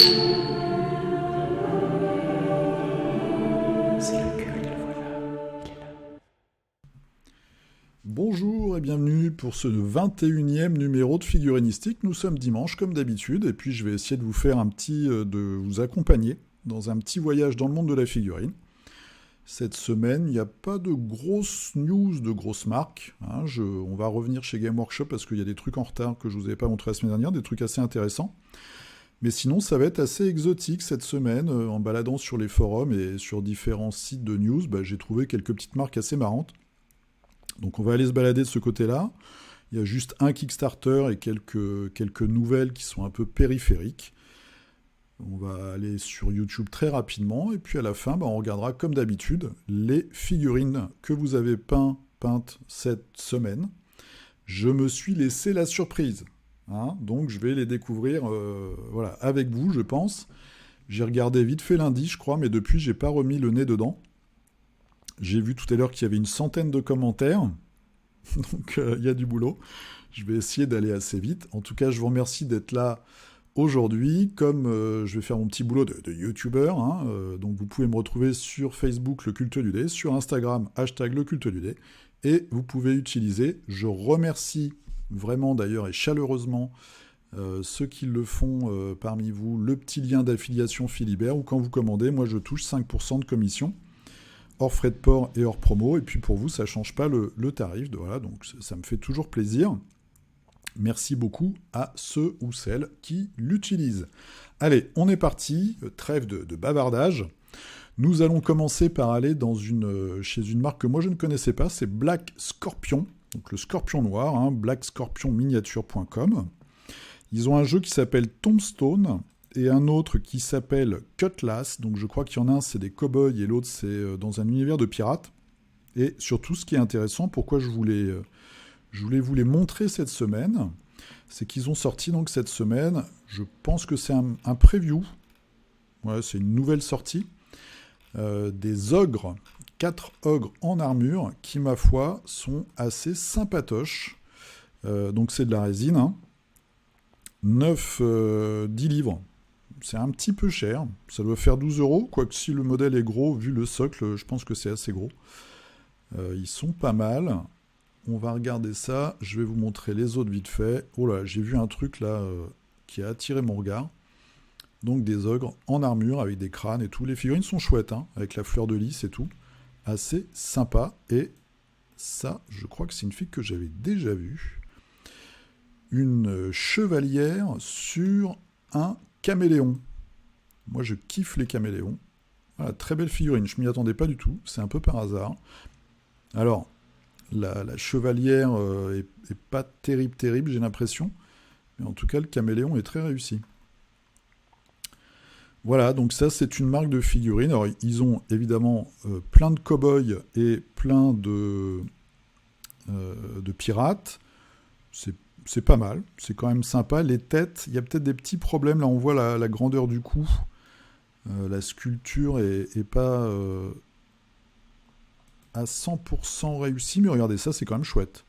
C'est le culte, voilà. Il est là. Bonjour et bienvenue pour ce 21e numéro de Figurinistique. Nous sommes dimanche comme d'habitude et puis je vais essayer de vous faire de vous accompagner dans un petit voyage dans le monde de la figurine. Cette semaine, il n'y a pas de grosses news, de grosses marques. On va revenir chez Game Workshop parce qu'il y a des trucs en retard que je ne vous avais pas montré la semaine dernière, des trucs assez intéressants. Mais sinon, ça va être assez exotique cette semaine. En baladant sur les forums et sur différents sites de news, j'ai trouvé quelques petites marques assez marrantes. Donc on va aller se balader de ce côté-là. Il y a juste un Kickstarter et quelques nouvelles qui sont un peu périphériques. On va aller sur YouTube très rapidement. Et puis à la fin, on regardera comme d'habitude les figurines que vous avez peintes cette semaine. Je me suis laissé la surprise. Donc je vais les découvrir avec vous, je pense. J'ai regardé vite fait lundi, je crois, mais depuis, j'ai pas remis le nez dedans. J'ai vu tout à l'heure qu'il y avait une centaine de commentaires, donc il y a du boulot. Je vais essayer d'aller assez vite. En tout cas, je vous remercie d'être là aujourd'hui. Comme je vais faire mon petit boulot de youtubeur, donc vous pouvez me retrouver sur Facebook, le culte du dé, sur Instagram, #le culte du dé, et vous pouvez utiliser, je remercie vraiment d'ailleurs et chaleureusement ceux qui le font parmi vous, le petit lien d'affiliation Philibert, où quand vous commandez, moi je touche 5% de commission, hors frais de port et hors promo, et puis pour vous, ça ne change pas le tarif, donc ça me fait toujours plaisir. Merci beaucoup à ceux ou celles qui l'utilisent. Allez, on est parti, trêve de bavardage. Nous allons commencer par aller chez une marque que moi je ne connaissais pas, c'est Black Scorpion, donc le scorpion noir, blackscorpionminiature.com. Ils ont un jeu qui s'appelle Tombstone, et un autre qui s'appelle Cutlass, donc je crois qu'il y en a un, c'est des cow-boys, et l'autre, c'est dans un univers de pirates. Et surtout, ce qui est intéressant, pourquoi je voulais vous les montrer cette semaine, c'est qu'ils ont sorti donc cette semaine, je pense que c'est un preview, c'est une nouvelle sortie, des ogres, 4 ogres en armure, qui, ma foi, sont assez sympatoches. Donc c'est de la résine, 10 livres. C'est un petit peu cher, ça doit faire 12 €, quoique si le modèle est gros, vu le socle, je pense que c'est assez gros. Ils sont pas mal. On va regarder ça, je vais vous montrer les autres vite fait. Oh là, j'ai vu un truc là qui a attiré mon regard. Donc des ogres en armure avec des crânes et tout. Les figurines sont chouettes, avec la fleur de lys et tout. Assez sympa. Et ça, je crois que c'est une fille que j'avais déjà vue. Une chevalière sur un caméléon. Moi, je kiffe les caméléons. Voilà, très belle figurine. Je m'y attendais pas du tout. C'est un peu par hasard. Alors, la chevalière est pas terrible, j'ai l'impression. Mais en tout cas, le caméléon est très réussi. Voilà, donc ça, c'est une marque de figurines. Alors, ils ont évidemment plein de cow-boys et plein de pirates. C'est pas mal, c'est quand même sympa. Les têtes, il y a peut-être des petits problèmes. Là, on voit la grandeur du cou. La sculpture est pas à 100% réussie, mais regardez, ça, c'est quand même chouette.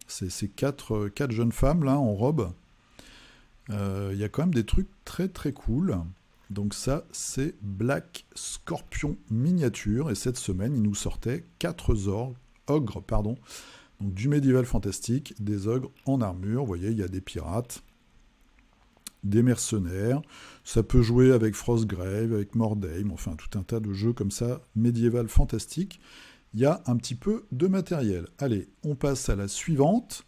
C'est quatre jeunes femmes, là, en robe. Il y a quand même des trucs très, très cool. Donc ça, c'est Black Scorpion Miniature. Et cette semaine, il nous sortait 4 ogres, donc du médiéval fantastique, des ogres en armure. Vous voyez, il y a des pirates, des mercenaires. Ça peut jouer avec Frostgrave, avec Mordheim, enfin tout un tas de jeux comme ça, médiéval fantastique. Il y a un petit peu de matériel. Allez, on passe à la suivante.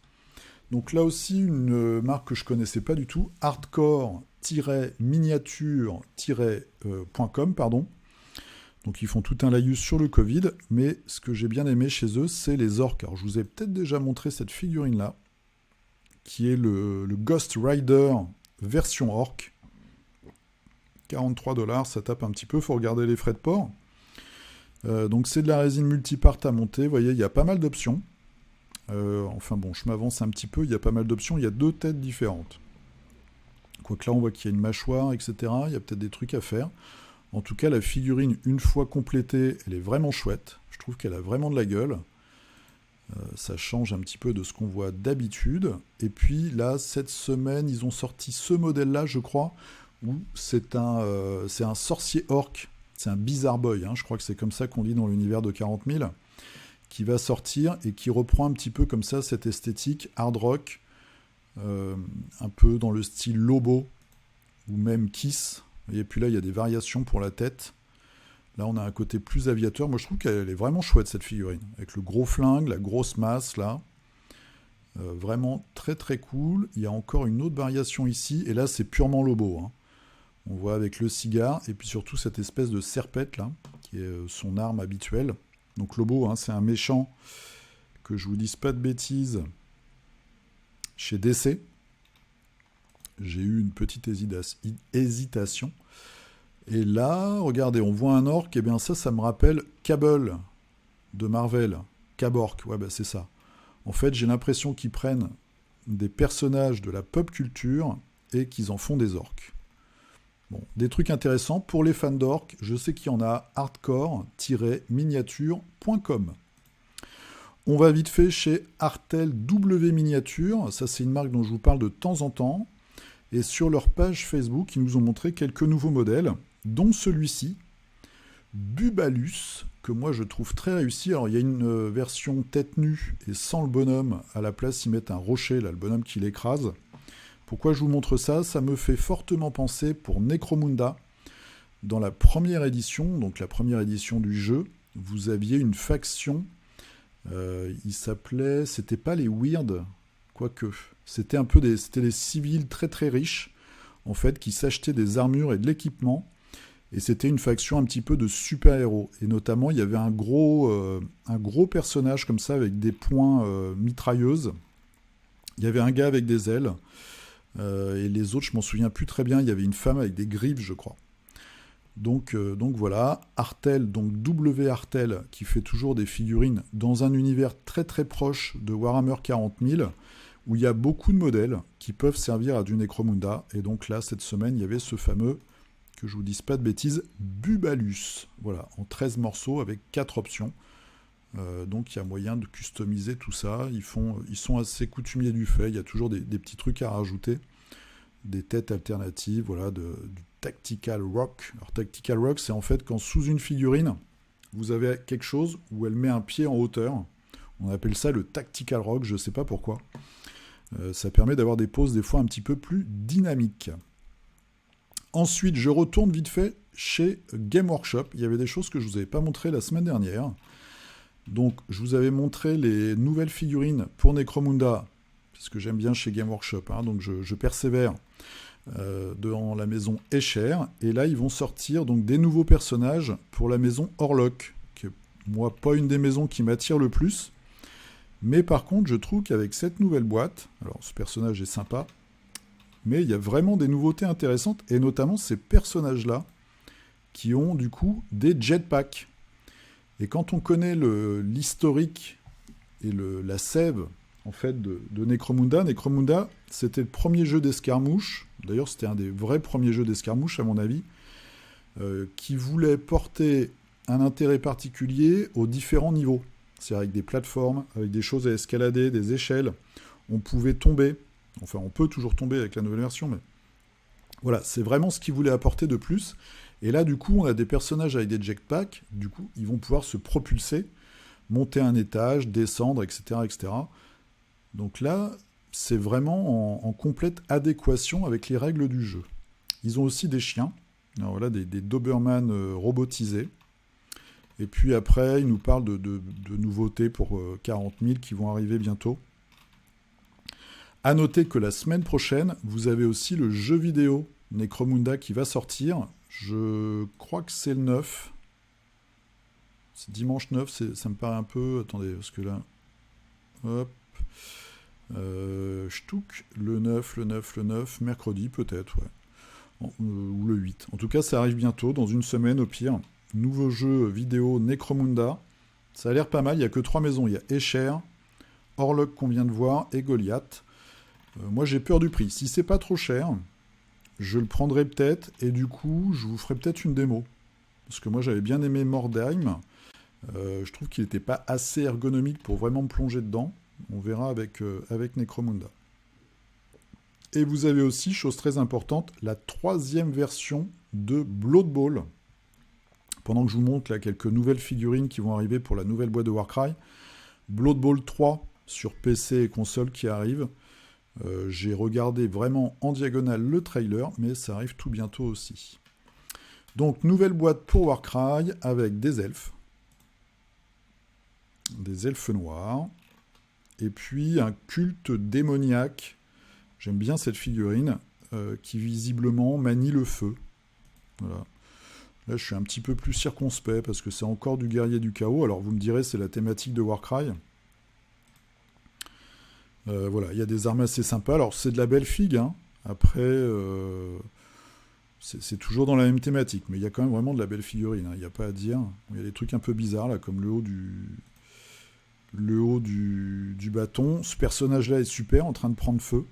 Donc là aussi, une marque que je ne connaissais pas du tout, hardcore-miniature.com, Donc ils font tout un laïus sur le Covid, mais ce que j'ai bien aimé chez eux, c'est les orques. Alors je vous ai peut-être déjà montré cette figurine-là, qui est le Ghost Rider version orque. 43 $, ça tape un petit peu, faut regarder les frais de port. Donc c'est de la résine multipart à monter, vous voyez, il y a pas mal d'options. Je m'avance un petit peu, il y a pas mal d'options, il y a 2 têtes différentes. Quoique là, on voit qu'il y a une mâchoire, etc. Il y a peut-être des trucs à faire. En tout cas, la figurine, une fois complétée, elle est vraiment chouette. Je trouve qu'elle a vraiment de la gueule. Ça change un petit peu de ce qu'on voit d'habitude. Et puis là, cette semaine, ils ont sorti ce modèle-là, je crois, où c'est un sorcier orc, c'est un bizarre boy, hein, je crois que c'est comme ça qu'on dit dans l'univers de 40 000, qui va sortir et qui reprend un petit peu comme ça cette esthétique hard rock, un peu dans le style Lobo, ou même Kiss. Et puis là, il y a des variations pour la tête. Là, on a un côté plus aviateur. Moi, je trouve qu'elle est vraiment chouette, cette figurine. Avec le gros flingue, la grosse masse, là. Vraiment très, très cool. Il y a encore une autre variation ici. Et là, c'est purement Lobo, hein. On voit avec le cigare. Et puis surtout, cette espèce de serpette, là, qui est son arme habituelle. Donc, Lobo, hein, c'est un méchant, que je vous dise pas de bêtises, chez DC. J'ai eu une petite hésitation. Et là, regardez, on voit un orc, et bien ça me rappelle Cable de Marvel. Cabork, ouais, bah c'est ça. En fait, j'ai l'impression qu'ils prennent des personnages de la pop culture et qu'ils en font des orques. Bon, des trucs intéressants pour les fans d'orques, je sais qu'il y en a hardcore-miniature.com. On va vite fait chez Artel W Miniature, ça c'est une marque dont je vous parle de temps en temps. Et sur leur page Facebook, ils nous ont montré quelques nouveaux modèles, dont celui-ci, Bubalus, que moi je trouve très réussi. Alors il y a une version tête nue et sans le bonhomme. À la place, ils mettent un rocher, là, le bonhomme qui l'écrase. Pourquoi je vous montre ça? Ça me fait fortement penser pour Necromunda. Dans la première édition, donc la première édition du jeu, vous aviez une faction, il s'appelait, c'était pas les Weird, quoique, c'était un peu c'était des civils très très riches, en fait, qui s'achetaient des armures et de l'équipement, et c'était une faction un petit peu de super-héros. Et notamment, il y avait un gros personnage comme ça, avec des poings mitrailleuses. Il y avait un gars avec des ailes, et les autres, je m'en souviens plus très bien, il y avait une femme avec des griffes, je crois. Donc voilà, Artel, donc W Artel, qui fait toujours des figurines dans un univers très très proche de Warhammer 40 000, où il y a beaucoup de modèles qui peuvent servir à du Necromunda. Et donc là, cette semaine, il y avait ce fameux, que je vous dise pas de bêtises, Bubalus. Voilà, en 13 morceaux avec 4 options. Donc il y a moyen de customiser tout ça. Ils sont assez coutumiers du fait. Il y a toujours des petits trucs à rajouter. Des têtes alternatives, voilà, du Tactical Rock. Alors Tactical Rock, c'est en fait quand sous une figurine, vous avez quelque chose où elle met un pied en hauteur. On appelle ça le Tactical Rock, je ne sais pas pourquoi. Ça permet d'avoir des poses des fois un petit peu plus dynamiques. Ensuite, je retourne vite fait chez Game Workshop. Il y avait des choses que je ne vous avais pas montrées la semaine dernière. Donc, je vous avais montré les nouvelles figurines pour Necromunda, c'est ce que j'aime bien chez Game Workshop. Hein, donc, je persévère dans la maison Escher. Et là, ils vont sortir donc, des nouveaux personnages pour la maison Orlok, qui est, moi, pas une des maisons qui m'attire le plus. Mais par contre, je trouve qu'avec cette nouvelle boîte, alors ce personnage est sympa, mais il y a vraiment des nouveautés intéressantes, et notamment ces personnages-là, qui ont du coup des jetpacks. Et quand on connaît l'historique et la sève en fait, de Necromunda, Necromunda, c'était le premier jeu d'escarmouche, d'ailleurs c'était un des vrais premiers jeux d'escarmouche à mon avis, qui voulait porter un intérêt particulier aux différents niveaux. C'est avec des plateformes, avec des choses à escalader, des échelles. On pouvait tomber, enfin on peut toujours tomber avec la nouvelle version, mais voilà, c'est vraiment ce qu'ils voulaient apporter de plus. Et là, du coup, on a des personnages avec des jetpacks, du coup, ils vont pouvoir se propulser, monter un étage, descendre, etc., etc. Donc là, c'est vraiment en complète adéquation avec les règles du jeu. Ils ont aussi des chiens, alors voilà, des Doberman robotisés. Et puis après, ils nous parlent de nouveautés pour 40 000 qui vont arriver bientôt. À noter que la semaine prochaine, vous avez aussi le jeu vidéo Necromunda qui va sortir. Je crois que c'est le 9. C'est dimanche 9, ça me paraît un peu... Attendez, parce que là... Hop. Ch'touk, le 9, mercredi peut-être, ouais. Ou le 8. En tout cas, ça arrive bientôt, dans une semaine au pire. Nouveau jeu vidéo Necromunda. Ça a l'air pas mal, il n'y a que 3 maisons. Il y a Escher, Orlok qu'on vient de voir, et Goliath. Moi j'ai peur du prix. Si c'est pas trop cher, je le prendrai peut-être, et du coup, je vous ferai peut-être une démo. Parce que moi j'avais bien aimé Mordheim. Je trouve qu'il n'était pas assez ergonomique pour vraiment me plonger dedans. On verra avec Necromunda. Et vous avez aussi, chose très importante, la 3e version de Blood Bowl. Pendant que je vous montre là quelques nouvelles figurines qui vont arriver pour la nouvelle boîte de Warcry, Blood Bowl 3 sur PC et console qui arrive. J'ai regardé vraiment en diagonale le trailer, mais ça arrive tout bientôt aussi. Donc, nouvelle boîte pour Warcry avec des elfes noirs, et puis un culte démoniaque. J'aime bien cette figurine qui visiblement manie le feu. Voilà. Là, je suis un petit peu plus circonspect parce que c'est encore du guerrier du chaos. Alors, vous me direz, c'est la thématique de Warcry. Voilà, il y a des armes assez sympas. Alors, c'est de la belle figue, hein. Après, c'est toujours dans la même thématique, mais il y a quand même vraiment de la belle figurine, hein. Il n'y a pas à dire. Il y a des trucs un peu bizarres, là, comme le haut du bâton. Ce personnage-là est super, en train de prendre feu.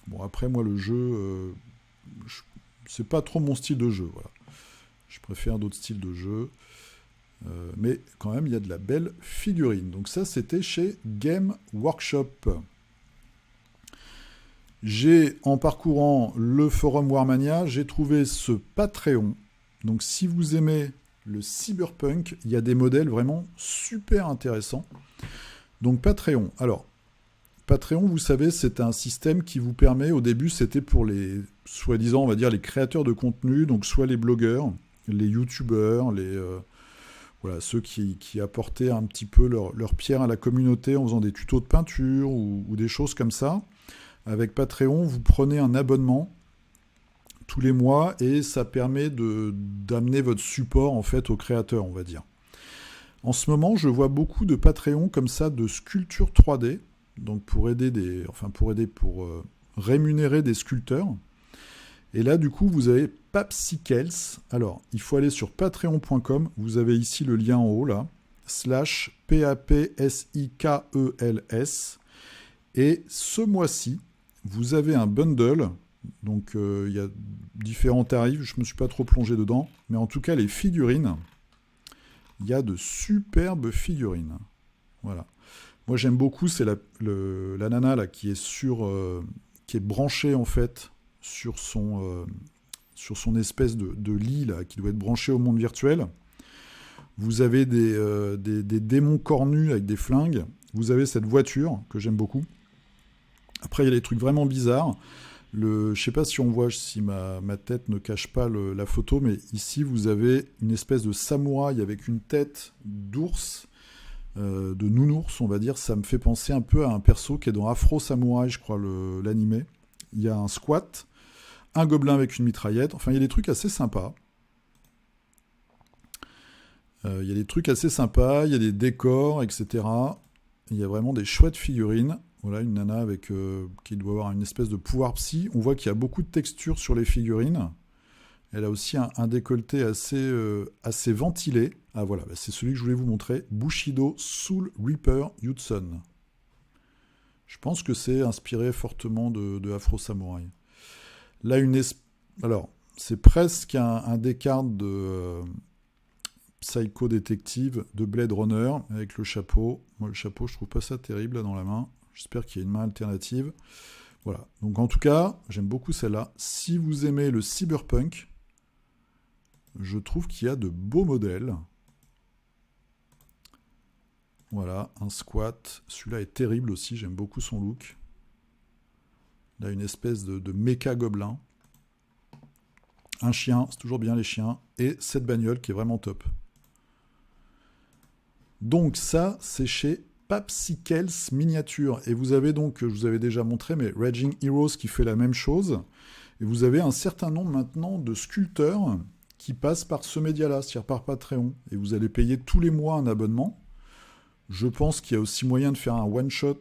Bon, après, moi, le jeu, c'est pas trop mon style de jeu, voilà. Je préfère d'autres styles de jeu. Mais quand même, il y a de la belle figurine. Donc ça, c'était chez Game Workshop. En parcourant le forum Warmania, j'ai trouvé ce Patreon. Donc si vous aimez le cyberpunk, il y a des modèles vraiment super intéressants. Donc Patreon. Alors, Patreon, vous savez, c'est un système qui vous permet, au début, c'était pour les, soi-disant, on va dire, les créateurs de contenu, donc soit les blogueurs, les youtubeurs, voilà, ceux qui apportaient un petit peu leur pierre à la communauté en faisant des tutos de peinture ou des choses comme ça. Avec Patreon, vous prenez un abonnement tous les mois et ça permet d'amener votre support en fait aux créateurs, on va dire. En ce moment, je vois beaucoup de Patreon comme ça de sculpture 3D, donc pour rémunérer des sculpteurs. Et là, du coup, vous avez Papsikels. Alors, il faut aller sur patreon.com. Vous avez ici le lien en haut, là. /PAPSIKELS. Et ce mois-ci, vous avez un bundle. Donc, il y a différents tarifs. Je ne me suis pas trop plongé dedans. Mais en tout cas, les figurines, il y a de superbes figurines. Voilà. Moi, j'aime beaucoup. C'est la nana, là, qui est branchée, en fait, sur son espèce de lit là, qui doit être branché au monde virtuel. Vous avez des démons cornus avec des flingues. Vous avez cette voiture que j'aime beaucoup. Après, il y a des trucs vraiment bizarres. Je ne sais pas si on voit, si ma tête ne cache pas la photo, mais ici, vous avez une espèce de samouraï avec une tête d'ours, de nounours, on va dire. Ça me fait penser un peu à un perso qui est dans Afro Samouraï, je crois, l'animé. Il y a un squat, un gobelin avec une mitraillette. Enfin, il y a des trucs assez sympas. Il y a des décors, etc. Il y a vraiment des chouettes figurines. Voilà, une nana qui doit avoir une espèce de pouvoir psy. On voit qu'il y a beaucoup de textures sur les figurines. Elle a aussi un décolleté assez ventilé. Ah voilà, c'est celui que je voulais vous montrer. Bushido Soul Reaper Hudson. Je pense que c'est inspiré fortement de Afro Samouraï. Là, alors, c'est presque un décart de Psycho Detective de Blade Runner avec le chapeau. Moi, le chapeau, je trouve pas ça terrible là dans la main. J'espère qu'il y a une main alternative. Voilà. Donc, en tout cas, j'aime beaucoup celle-là. Si vous aimez le cyberpunk, je trouve qu'il y a de beaux modèles. Voilà, un squat. Celui-là est terrible aussi, j'aime beaucoup son look. Là, une espèce de méca gobelin. Un chien, c'est toujours bien les chiens. Et cette bagnole qui est vraiment top. Donc ça, c'est chez Papsikels Miniature. Et vous avez donc, je vous avais déjà montré, mais Raging Heroes qui fait la même chose. Et vous avez un certain nombre maintenant de sculpteurs qui passent par ce média-là, c'est-à-dire par Patreon. Et vous allez payer tous les mois un abonnement. Je pense qu'il y a aussi moyen de faire un one-shot.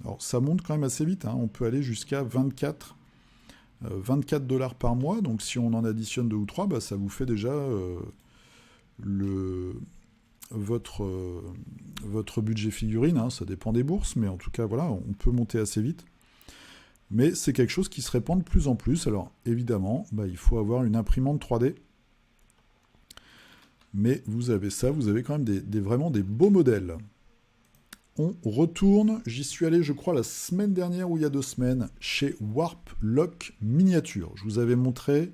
Alors, ça monte quand même assez vite, hein. On peut aller jusqu'à 24 $ par mois. Donc, si on en additionne 2 ou 3, bah, ça vous fait déjà votre budget figurine. Hein. Ça dépend des bourses, mais en tout cas, voilà, on peut monter assez vite. Mais c'est quelque chose qui se répand de plus en plus. Alors, évidemment, bah, il faut avoir une imprimante 3D. Mais vous avez ça, vous avez quand même vraiment des beaux modèles. on retourne. J'y suis allé, je crois, la semaine dernière ou il y a 2 semaines, chez Warp Lock Miniature. Je vous avais montré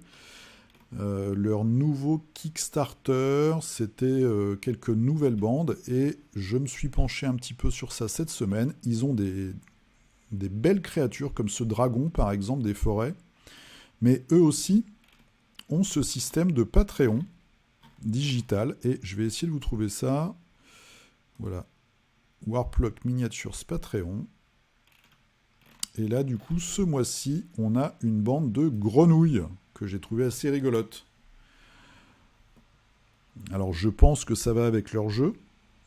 leur nouveau Kickstarter. C'était quelques nouvelles bandes et je me suis penché un petit peu sur ça cette semaine. Ils ont des belles créatures comme ce dragon, par exemple, des forêts. Mais eux aussi ont ce système de Patreon digital. Et je vais essayer de vous trouver ça. Voilà. Warplock Miniatures Patreon. Et là, du coup, ce mois-ci, on a une bande de grenouilles que j'ai trouvé assez rigolote. Alors, je pense que ça va avec leur jeu,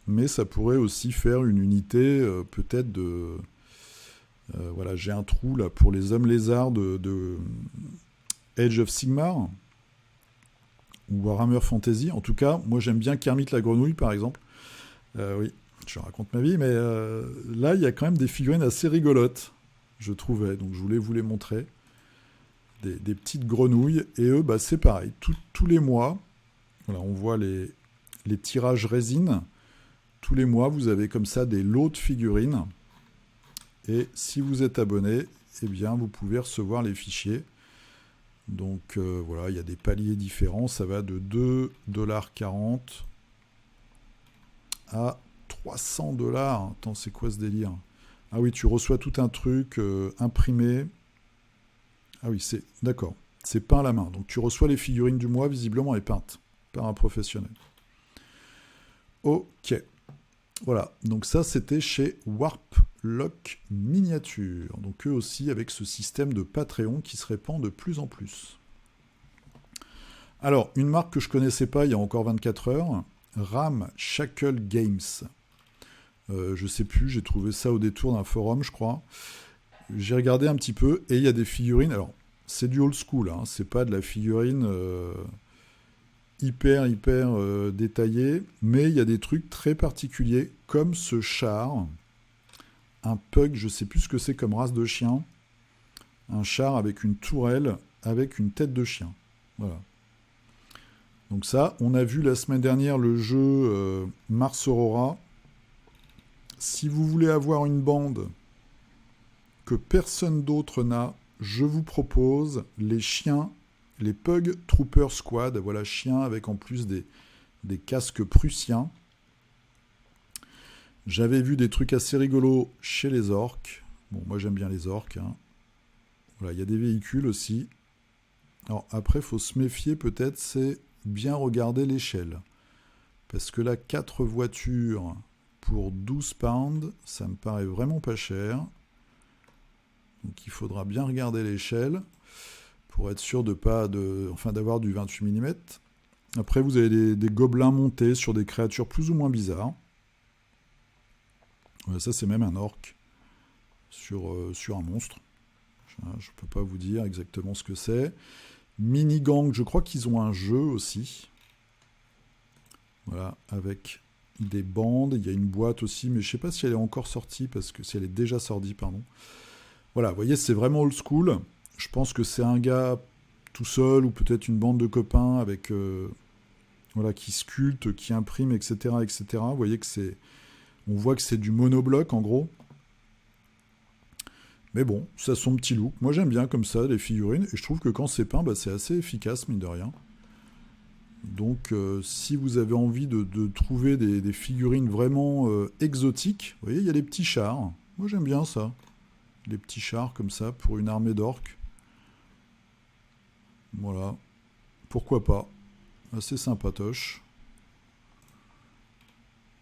mais ça pourrait aussi faire une unité, peut-être de... voilà, j'ai un trou là pour les hommes lézards de Age of Sigmar ou Warhammer Fantasy. En tout cas, moi j'aime bien Kermit la grenouille, par exemple. Oui. Je raconte ma vie, mais là, il y a quand même des figurines assez rigolotes, je trouvais. Donc, je voulais vous les montrer. Des petites grenouilles. Et eux, bah, c'est pareil. Tous les mois, voilà, on voit les tirages résine. Tous les mois, vous avez comme ça des lots de figurines. Et si vous êtes abonné, eh bien, vous pouvez recevoir les fichiers. Donc, voilà, il y a des paliers différents. Ça va de 2,40$ à 300$. Attends, c'est quoi ce délire? Ah oui, tu reçois tout un truc imprimé. Ah oui, c'est d'accord. C'est peint à la main. Donc tu reçois les figurines du mois, visiblement, et peintes par un professionnel. Ok. Voilà. Donc ça, c'était chez Warplock Miniature. Donc eux aussi, avec ce système de Patreon qui se répand de plus en plus. Alors, une marque que je ne connaissais pas il y a encore 24 heures, Ramshackle Games. Je sais plus, j'ai trouvé ça au détour d'un forum, je crois. J'ai regardé un petit peu, et il y a des figurines. Alors, c'est du old school, hein, c'est pas de la figurine hyper détaillée, mais il y a des trucs très particuliers, comme ce char, un pug, je sais plus ce que c'est comme race de chien, un char avec une tourelle, avec une tête de chien. Voilà. Donc ça, on a vu la semaine dernière le jeu Mars Aurora. Si vous voulez avoir une bande que personne d'autre n'a, je vous propose les chiens, les Pug Trooper Squad. Voilà, chiens avec en plus des casques prussiens. J'avais vu des trucs assez rigolos chez les orques. Bon, moi j'aime bien les orques. Hein. Voilà, il y a des véhicules aussi. Alors après, il faut se méfier peut-être, c'est bien regarder l'échelle. Parce que là, 4 voitures pour 12 pounds, ça me paraît vraiment pas cher. Donc il faudra bien regarder l'échelle pour être sûr d'avoir du 28 mm. Après, vous avez des gobelins montés sur des créatures plus ou moins bizarres. Ouais, ça, c'est même un orc sur un monstre. Je ne peux pas vous dire exactement ce que c'est. Minigang, je crois qu'ils ont un jeu aussi. Voilà, avec des bandes. Il y a une boîte aussi, mais je ne sais pas si elle est encore sortie, parce que si elle est déjà sortie, pardon. Voilà, vous voyez, c'est vraiment old school. Je pense que c'est un gars tout seul, ou peut-être une bande de copains avec, voilà, qui sculpte, qui imprime, etc., etc. Vous voyez que on voit que c'est du monobloc, en gros. Mais bon, ça a son petit look. Moi, j'aime bien comme ça, les figurines. Et je trouve que quand c'est peint, bah, c'est assez efficace, mine de rien. Donc, si vous avez envie de trouver des figurines vraiment exotiques, vous voyez, il y a les petits chars. Moi, j'aime bien ça. Les petits chars comme ça, pour une armée d'orques. Voilà. Pourquoi pas. Assez sympatoche.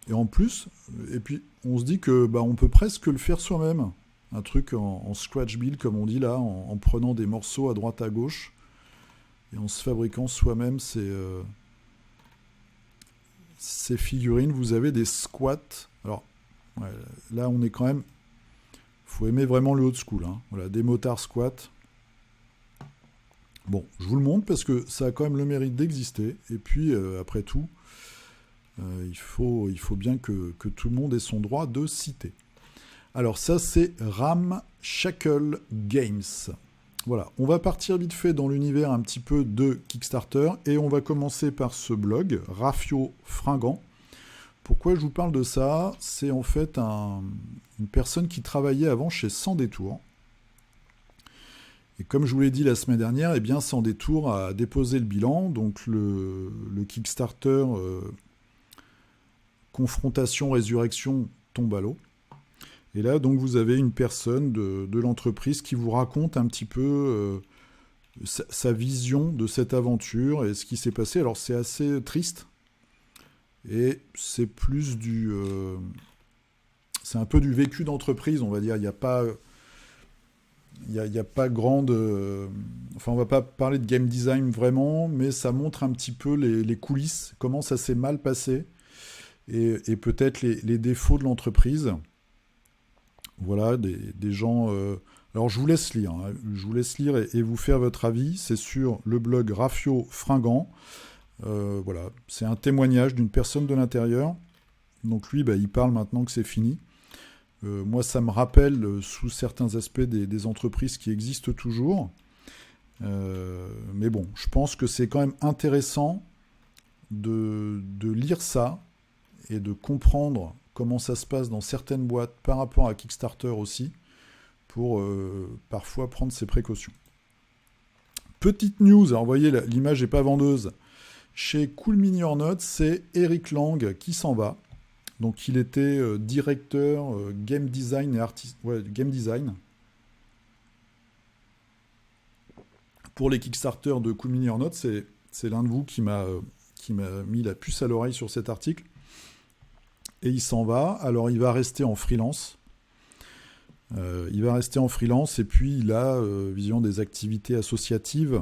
Et en plus, et puis, on se dit que bah, on peut presque le faire soi-même. Un truc en scratch build, comme on dit là, en prenant des morceaux à droite à gauche et en se fabriquant soi-même ces figurines. Vous avez des squats. Alors, ouais, là, on est quand même... faut aimer vraiment le old school. Hein. Voilà, des motards squats. Bon, je vous le montre parce que ça a quand même le mérite d'exister. Et puis, après tout, il faut bien que tout le monde ait son droit de citer. Alors ça, c'est Ramshackle Games. Voilà, on va partir vite fait dans l'univers un petit peu de Kickstarter et on va commencer par ce blog, Rafio Fringant. Pourquoi je vous parle de ça? C'est en fait une personne qui travaillait avant chez Sans Détour. Et comme je vous l'ai dit la semaine dernière, eh bien Sans Détour a déposé le bilan. Donc le Kickstarter Confrontation Résurrection tombe à l'eau. Et là, donc, vous avez une personne de l'entreprise qui vous raconte un petit peu sa vision de cette aventure et ce qui s'est passé. Alors, c'est assez triste. Et c'est plus c'est un peu du vécu d'entreprise, on va dire. Il n'y a pas... Il y a pas grande... enfin, on va pas parler de game design vraiment, mais ça montre un petit peu les coulisses, comment ça s'est mal passé, et peut-être les défauts de l'entreprise. Voilà, des gens... Alors, je vous laisse lire. Hein. Je vous laisse lire et vous faire votre avis. C'est sur le blog Rafio Fringant. Voilà, c'est un témoignage d'une personne de l'intérieur. Donc lui, il parle maintenant que c'est fini. Moi, ça me rappelle, sous certains aspects, des entreprises qui existent toujours. Mais bon, je pense que c'est quand même intéressant de lire ça et de comprendre comment ça se passe dans certaines boîtes par rapport à Kickstarter aussi, pour parfois prendre ses précautions. Petite news, alors vous voyez, l'image n'est pas vendeuse. Chez Cool Mini or Not, c'est Eric Lang qui s'en va. Donc il était directeur game design et artiste. Ouais, game design. Pour les Kickstarter de Cool Mini or Not, c'est l'un de vous qui m'a mis la puce à l'oreille sur cet article. Et il s'en va. Alors il va rester en freelance. Et puis il a vision des activités associatives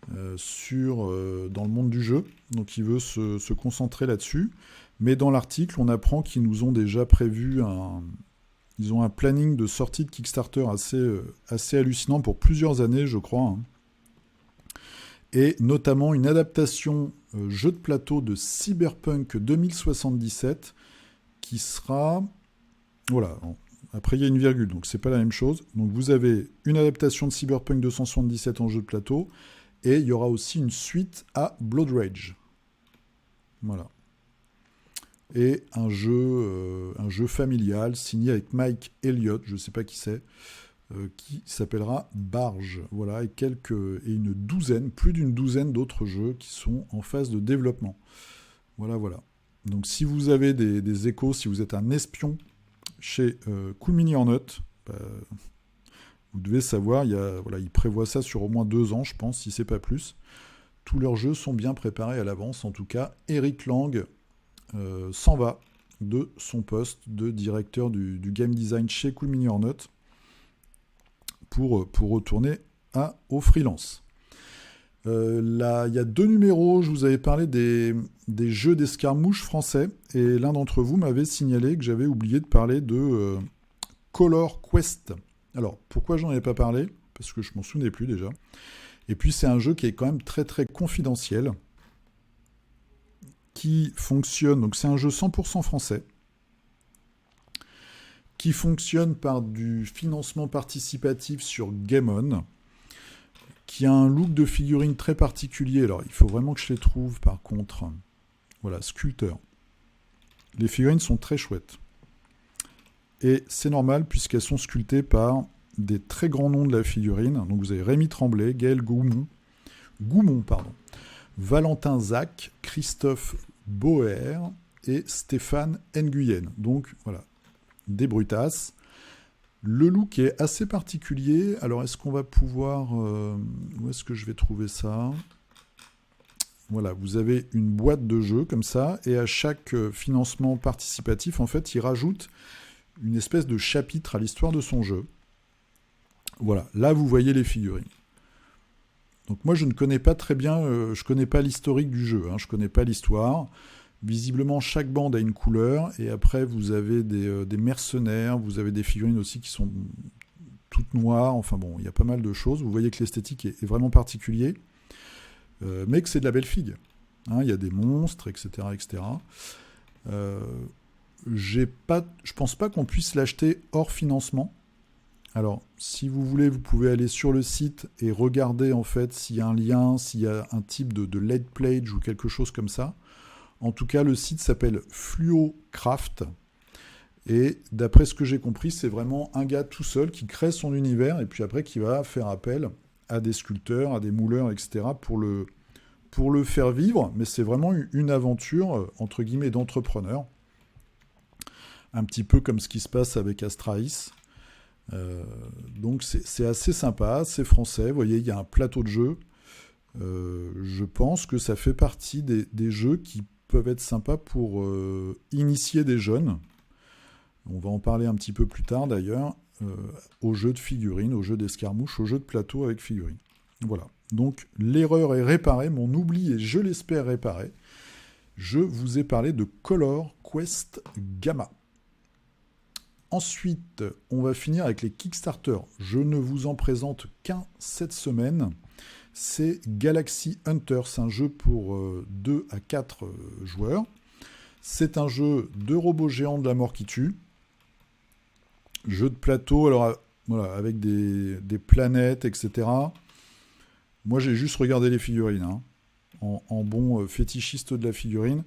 dans le monde du jeu. Donc il veut se concentrer là-dessus. Mais dans l'article, on apprend qu'ils nous ont déjà prévu ils ont un planning de sortie de Kickstarter assez hallucinant pour plusieurs années, je crois. Hein. Et notamment une adaptation jeu de plateau de Cyberpunk 2077 qui sera... Voilà, après il y a une virgule, donc c'est pas la même chose. Donc vous avez une adaptation de Cyberpunk 277 en jeu de plateau, et il y aura aussi une suite à Blood Rage. Voilà. Et un jeu familial signé avec Mike Elliott, je ne sais pas qui c'est, qui s'appellera Barge. Voilà, et une douzaine, plus d'une douzaine d'autres jeux qui sont en phase de développement. Voilà. Donc si vous avez des échos, si vous êtes un espion chez Cool Mini or Not, vous devez savoir, ils prévoient ça sur au moins 2 ans, je pense, si c'est pas plus. Tous leurs jeux sont bien préparés à l'avance. En tout cas, Eric Lang s'en va de son poste de directeur du game design chez Cool Mini or Not pour retourner au freelance. Là, il y a 2 numéros, je vous avais parlé des jeux d'escarmouche français, et l'un d'entre vous m'avait signalé que j'avais oublié de parler de Color Quest. Alors, pourquoi j'en avais pas parlé? Parce que je m'en souvenais plus déjà. Et puis, c'est un jeu qui est quand même très très confidentiel, qui fonctionne, donc c'est un jeu 100% français, qui fonctionne par du financement participatif sur Game On, qui a un look de figurine très particulier. Alors, il faut vraiment que je les trouve, par contre. Voilà, Sculpteur. Les figurines sont très chouettes. Et c'est normal, puisqu'elles sont sculptées par des très grands noms de la figurine. Donc, vous avez Rémi Tremblay, Gaël Goumon, Valentin Zac, Christophe Boer et Stéphane Nguyen. Donc, voilà, des brutasses. Le look est assez particulier. Alors, est-ce qu'on va pouvoir... où est-ce que je vais trouver ça? Voilà, vous avez une boîte de jeu comme ça, et à chaque financement participatif, en fait, il rajoute une espèce de chapitre à l'histoire de son jeu. Voilà, là, vous voyez les figurines. Donc moi, je ne connais pas très bien, je ne connais pas l'historique du jeu, je ne connais pas l'histoire. Visiblement, chaque bande a une couleur, et après, vous avez des mercenaires, vous avez des figurines aussi qui sont toutes noires. Enfin bon, il y a pas mal de choses. Vous voyez que l'esthétique est vraiment particulier, mais que c'est de la belle figue. Il y a des monstres, etc. etc. Je pense pas qu'on puisse l'acheter hors financement. Alors, si vous voulez, vous pouvez aller sur le site et regarder en fait s'il y a un lien, s'il y a un type de lead pledge ou quelque chose comme ça. En tout cas, le site s'appelle Fluocraft. Et d'après ce que j'ai compris, c'est vraiment un gars tout seul qui crée son univers et puis après qui va faire appel à des sculpteurs, à des mouleurs, etc. pour le faire vivre. Mais c'est vraiment une aventure, entre guillemets, d'entrepreneur. Un petit peu comme ce qui se passe avec Astralis. Donc c'est assez sympa, c'est français. Vous voyez, il y a un plateau de jeu. Je pense que ça fait partie des jeux qui peuvent être sympas pour initier des jeunes. On va en parler un petit peu plus tard d'ailleurs, aux jeux de figurines, aux jeux d'escarmouches, aux jeux de plateau avec figurines. Voilà. Donc l'erreur est réparée, mon oubli est, je l'espère, réparé. Je vous ai parlé de Color Quest Gamma. Ensuite, on va finir avec les Kickstarter. Je ne vous en présente qu'un cette semaine. C'est Galaxy Hunter. C'est un jeu pour 2 à 4 joueurs. C'est un jeu de robots géants de la mort qui tue. Jeu de plateau, alors voilà, avec des planètes, etc. Moi, j'ai juste regardé les figurines, hein, en bon fétichiste de la figurine.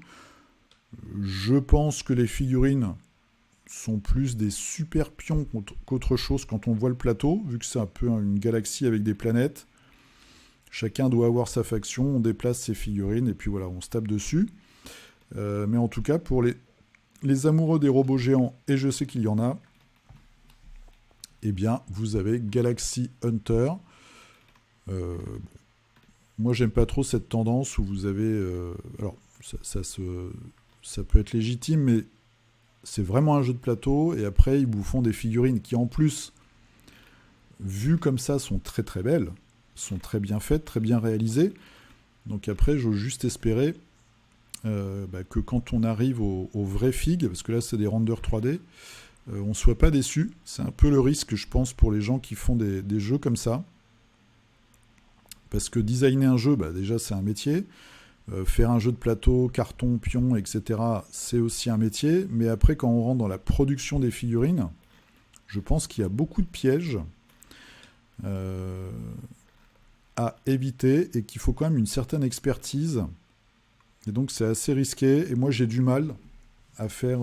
Je pense que les figurines sont plus des super pions qu'autre chose quand on voit le plateau, vu que c'est un peu une galaxie avec des planètes. Chacun doit avoir sa faction, on déplace ses figurines, et puis voilà, on se tape dessus. Mais en tout cas, pour les amoureux des robots géants, et je sais qu'il y en a, eh bien, vous avez Galaxy Hunter. Moi, j'aime pas trop cette tendance où vous avez... alors, ça peut être légitime, mais c'est vraiment un jeu de plateau, et après, ils vous font des figurines qui, en plus, vues comme ça, sont très très belles, sont très bien faites, très bien réalisées. Donc après, j'ose juste espérer que quand on arrive aux vraies figues, parce que là, c'est des renders 3D, on ne soit pas déçu. C'est un peu le risque, je pense, pour les gens qui font des jeux comme ça. Parce que designer un jeu, déjà, c'est un métier. Faire un jeu de plateau, carton, pion, etc., c'est aussi un métier. Mais après, quand on rentre dans la production des figurines, je pense qu'il y a beaucoup de pièges à éviter et qu'il faut quand même une certaine expertise. Et donc, c'est assez risqué. Et moi, j'ai du mal à faire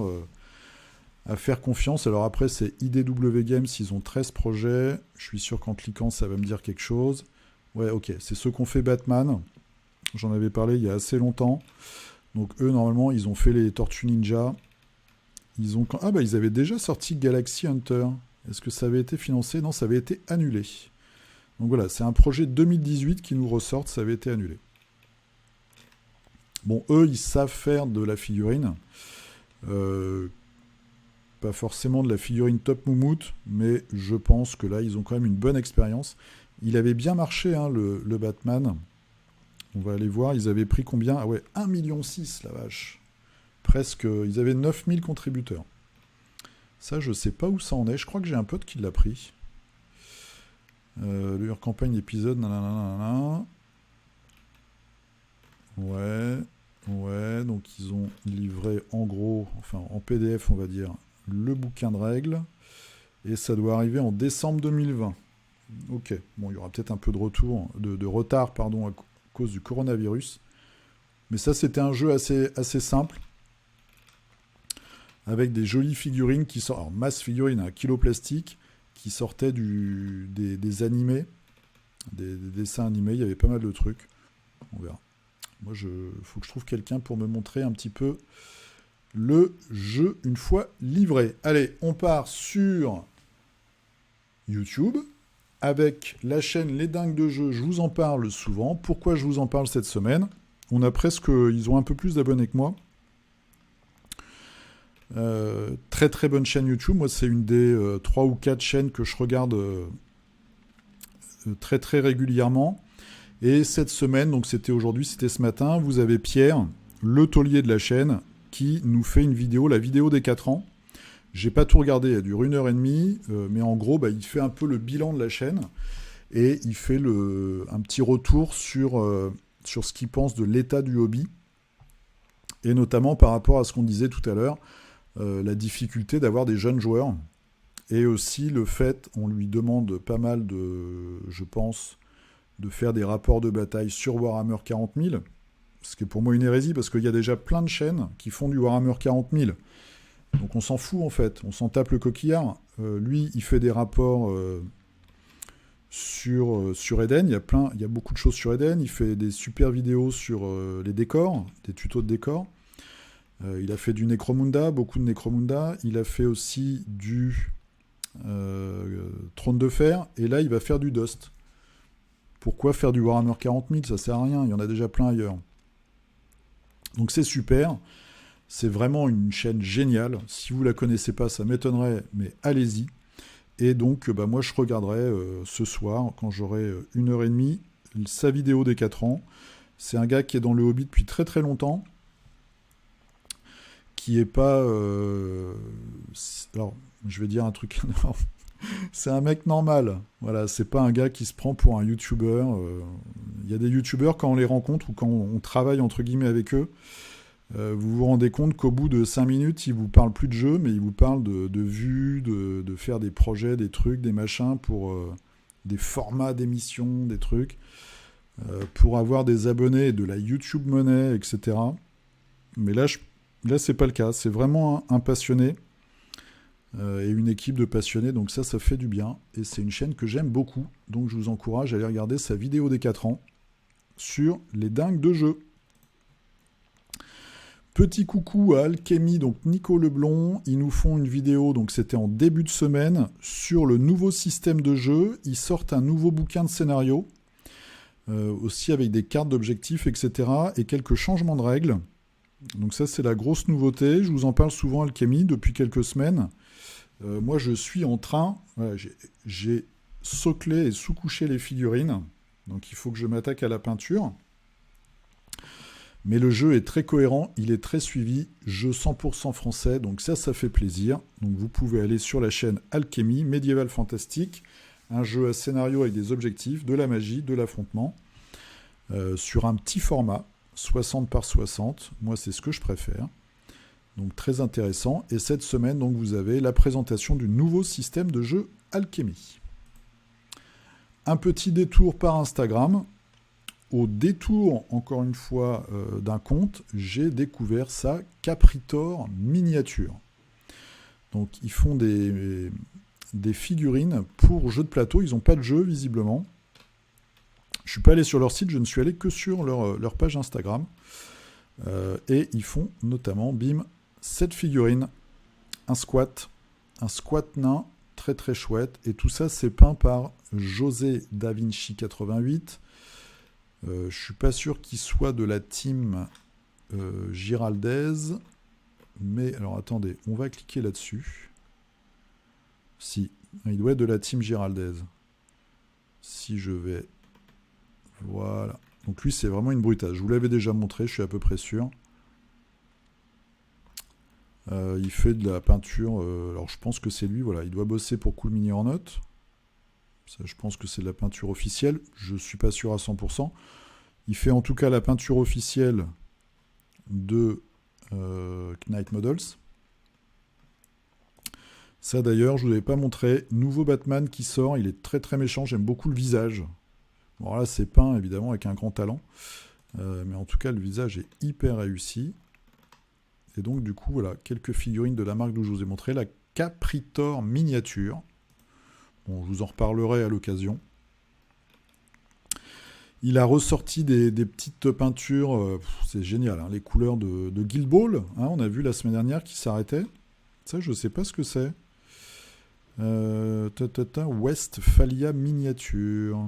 confiance. Alors après, c'est IDW Games, ils ont 13 projets. Je suis sûr qu'en cliquant, ça va me dire quelque chose. Ouais, ok, c'est ceux qui ont fait Batman. J'en avais parlé il y a assez longtemps. Donc eux, normalement, ils ont fait les Tortues Ninja. Ils avaient déjà sorti Galaxy Hunter. Est-ce que ça avait été financé? Non, ça avait été annulé. Donc voilà, c'est un projet 2018 qui nous ressortent, ça avait été annulé. Bon, eux, ils savent faire de la figurine. Pas forcément de la figurine top moumoute, mais je pense que là, ils ont quand même une bonne expérience. Il avait bien marché, hein, le Batman. On va aller voir, ils avaient pris combien? Ah ouais, 1,6 million, la vache. Presque, ils avaient 9000 contributeurs. Ça, je sais pas où ça en est. Je crois que j'ai un pote qui l'a pris. Leur campagne épisode, nanana. Ouais, donc ils ont livré en gros, enfin en PDF, on va dire, le bouquin de règles. Et ça doit arriver en décembre 2020. Ok, bon, il y aura peut-être un peu de retard, à cause du coronavirus. Mais ça, c'était un jeu assez simple, avec des jolies figurines qui sortent, alors masse figurines, un kilo plastique, qui sortaient des animés, des dessins animés. Il y avait pas mal de trucs. On verra. Moi, faut que je trouve quelqu'un pour me montrer un petit peu le jeu une fois livré. Allez, on part sur YouTube avec la chaîne Les Dingues de Jeux. Je vous en parle souvent. Pourquoi je vous en parle cette semaine? Ils ont un peu plus d'abonnés que moi. Très très bonne chaîne YouTube. Moi, c'est une des 3 ou 4 chaînes que je regarde très très régulièrement. Et cette semaine, donc c'était ce matin, vous avez Pierre, le taulier de la chaîne, qui nous fait une vidéo, la vidéo des 4 ans. J'ai pas tout regardé, elle dure 1h30, mais en gros, il fait un peu le bilan de la chaîne, et il fait un petit retour sur ce qu'il pense de l'état du hobby, et notamment par rapport à ce qu'on disait tout à l'heure, la difficulté d'avoir des jeunes joueurs, et aussi le fait, on lui demande pas mal de faire des rapports de bataille sur Warhammer 40 000, Ce qui est pour moi une hérésie, parce qu'il y a déjà plein de chaînes qui font du Warhammer 40 000. Donc on s'en fout en fait, on s'en tape le coquillard. Lui, il fait des rapports sur Eden, il y a beaucoup de choses sur Eden, il fait des super vidéos sur les décors, des tutos de décors. Il a fait du Necromunda, beaucoup de Necromunda. Il a fait aussi du Trône de Fer, et là il va faire du Dust. Pourquoi faire du Warhammer 40 000? Ça sert à rien, il y en a déjà plein ailleurs. Donc c'est super, c'est vraiment une chaîne géniale. Si vous la connaissez pas, ça m'étonnerait, mais allez-y. Et donc moi je regarderai ce soir, quand j'aurai 1h30, sa vidéo des 4 ans. C'est un gars qui est dans le hobby depuis très très longtemps, qui est pas... alors, je vais dire un truc énorme. C'est un mec normal. Voilà, c'est pas un gars qui se prend pour un YouTuber. Il y a des YouTubers, quand on les rencontre ou quand on travaille entre guillemets avec eux, vous vous rendez compte qu'au bout de 5 minutes, ils vous parlent plus de jeu, mais ils vous parlent de vues, de faire des projets, des trucs, des machins pour des formats d'émissions, des trucs, pour avoir des abonnés, de la YouTube monnaie, etc. Mais là, c'est pas le cas. C'est vraiment un passionné. Et une équipe de passionnés, donc ça fait du bien, et c'est une chaîne que j'aime beaucoup, donc je vous encourage à aller regarder sa vidéo des 4 ans sur les dingues de jeu. Petit coucou à Alchemy, donc Nico Leblond, ils nous font une vidéo, donc c'était en début de semaine, sur le nouveau système de jeu. Ils sortent un nouveau bouquin de scénario, aussi avec des cartes d'objectifs, etc., et quelques changements de règles. Donc ça c'est la grosse nouveauté, je vous en parle souvent Alchemy depuis quelques semaines. Moi, je suis en train... Voilà, j'ai soclé et sous-couché les figurines. Donc, il faut que je m'attaque à la peinture. Mais le jeu est très cohérent. Il est très suivi. Jeu 100% français. Donc, ça fait plaisir. Donc, vous pouvez aller sur la chaîne Alchemy, médiéval fantastique. Un jeu à scénario avec des objectifs, de la magie, de l'affrontement. Sur un petit format, 60 par 60. Moi, c'est ce que je préfère. Donc très intéressant. Et cette semaine, donc, vous avez la présentation du nouveau système de jeu Alchemy. Un petit détour par Instagram. Au détour, encore une fois, d'un compte, j'ai découvert sa Capritor miniature. Donc ils font des figurines pour jeux de plateau. Ils n'ont pas de jeu, visiblement. Je ne suis pas allé sur leur site, je ne suis allé que sur leur page Instagram. Et ils font notamment, bim, cette figurine, un squat nain, très très chouette, et tout ça c'est peint par José Da Vinci 88. Je suis pas sûr qu'il soit de la team Giraldez, mais alors attendez, on va cliquer là-dessus. Si, il doit être de la team Giraldez. Si je vais... Voilà. Donc lui c'est vraiment une brutasse, je vous l'avais déjà montré, je suis à peu près sûr. Il fait de la peinture, alors je pense que c'est lui, voilà, il doit bosser pour Cool Mini Hornet. Ça, je pense que c'est de la peinture officielle, je ne suis pas sûr à 100%. Il fait en tout cas la peinture officielle de Knight Models. Ça d'ailleurs, je ne vous avais pas montré, nouveau Batman qui sort, il est très très méchant, j'aime beaucoup le visage. Bon là c'est peint évidemment avec un grand talent, mais en tout cas le visage est hyper réussi. Et donc, du coup, voilà, quelques figurines de la marque d'où je vous ai montré, la Capritor miniature. Bon, je vous en reparlerai à l'occasion. Il a ressorti des petites peintures, c'est génial, hein, les couleurs de Guild Ball, hein, on a vu la semaine dernière qui s'arrêtait. Ça, je ne sais pas ce que c'est. Westphalia miniature.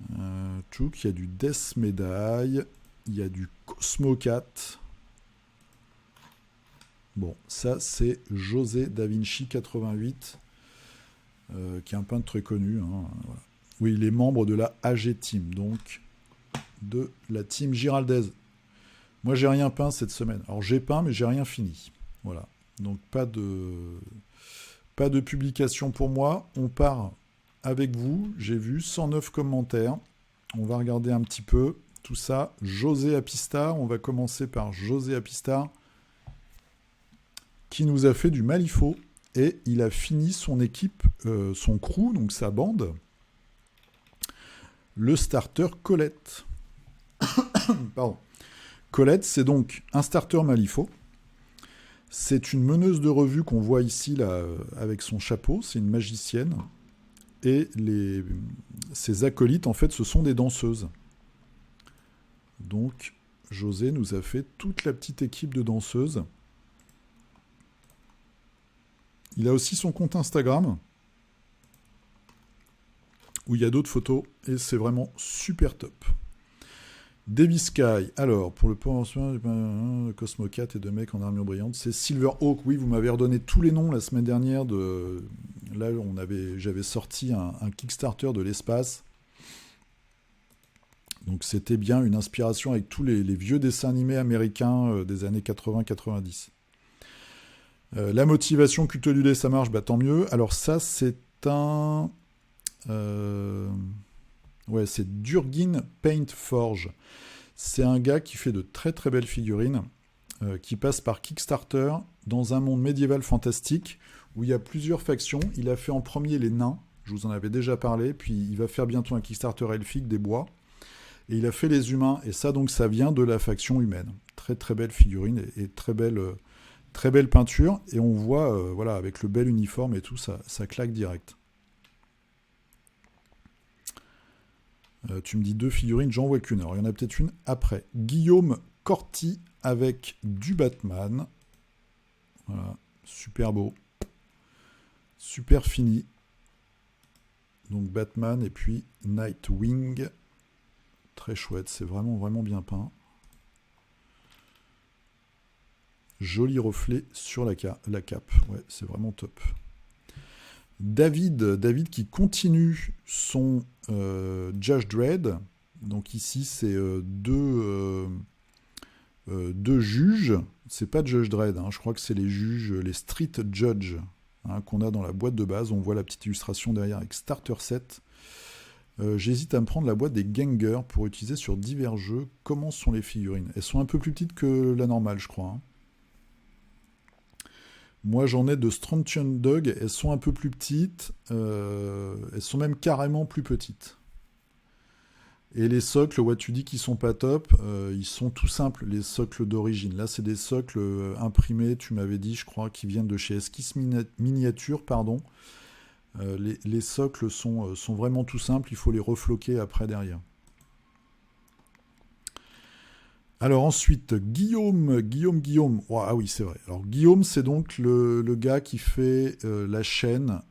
Il y a du Death Medaille. Il y a du Cosmocat. Bon, ça c'est José Da Vinci 88, qui est un peintre très connu. Hein, voilà. Oui, il est membre de la AG Team, donc de la team Giraldez. Moi, j'ai rien peint cette semaine. Alors, j'ai peint, mais j'ai rien fini. Voilà. Donc, pas de publication pour moi. On part avec vous. J'ai vu 109 commentaires. On va regarder un petit peu tout ça. José Apistar. On va commencer par José Apistar, qui nous a fait du Malifaux. Et il a fini son équipe, son crew, donc sa bande. Le starter Colette. Pardon. Colette, c'est donc un starter Malifaux. C'est une meneuse de revue qu'on voit ici là, avec son chapeau. C'est une magicienne. Et ses acolytes, en fait, ce sont des danseuses. Donc, José nous a fait toute la petite équipe de danseuses. Il a aussi son compte Instagram, où il y a d'autres photos, et c'est vraiment super top. Davy Sky, alors, pour le lancement de Cosmo 4 et de mecs en armure brillante, c'est Silverhawk. Oui, vous m'avez redonné tous les noms la semaine dernière. Là, j'avais sorti un Kickstarter de l'espace. Donc c'était bien une inspiration avec tous les vieux dessins animés américains des années 80-90. La motivation culte du lait, ça marche, bah tant mieux. Alors ça, c'est un... c'est Durgin Paint Forge. C'est un gars qui fait de très très belles figurines, qui passe par Kickstarter dans un monde médiéval fantastique où il y a plusieurs factions. Il a fait en premier les nains, je vous en avais déjà parlé, puis il va faire bientôt un Kickstarter elfique des bois. Et il a fait les humains, et ça donc ça vient de la faction humaine. Très très belle figurine et très belle peinture, et on voit voilà, avec le bel uniforme et tout, ça claque direct. Tu me dis 2 figurines, j'en vois qu'une. Alors il y en a peut-être une après. Guillaume Corti avec du Batman. Voilà, super beau. Super fini. Donc Batman et puis Nightwing. Très chouette, c'est vraiment vraiment bien peint. Joli reflet sur la cape. Ouais, c'est vraiment top. David qui continue son Judge Dredd. Donc ici, c'est deux juges. C'est pas Judge Dredd, hein. Je crois que c'est les juges, les Street Judge, hein, qu'on a dans la boîte de base. On voit la petite illustration derrière avec Starter Set. J'hésite à me prendre la boîte des Gangers pour utiliser sur divers jeux. Comment sont les figurines? Elles sont un peu plus petites que la normale, je crois, hein. Moi, j'en ai de Strontium Dog. Elles sont un peu plus petites. Elles sont même carrément plus petites. Et les socles, ouais, tu dis qu'ils sont pas top. Ils sont tout simples, les socles d'origine. Là, c'est des socles imprimés, tu m'avais dit, je crois, qui viennent de chez Esquisse Miniature, pardon. Les socles sont vraiment tout simples. Il faut les refloquer après derrière. Alors ensuite, Guillaume. Oh, ah oui, c'est vrai. Alors Guillaume, c'est donc le gars qui fait la chaîne,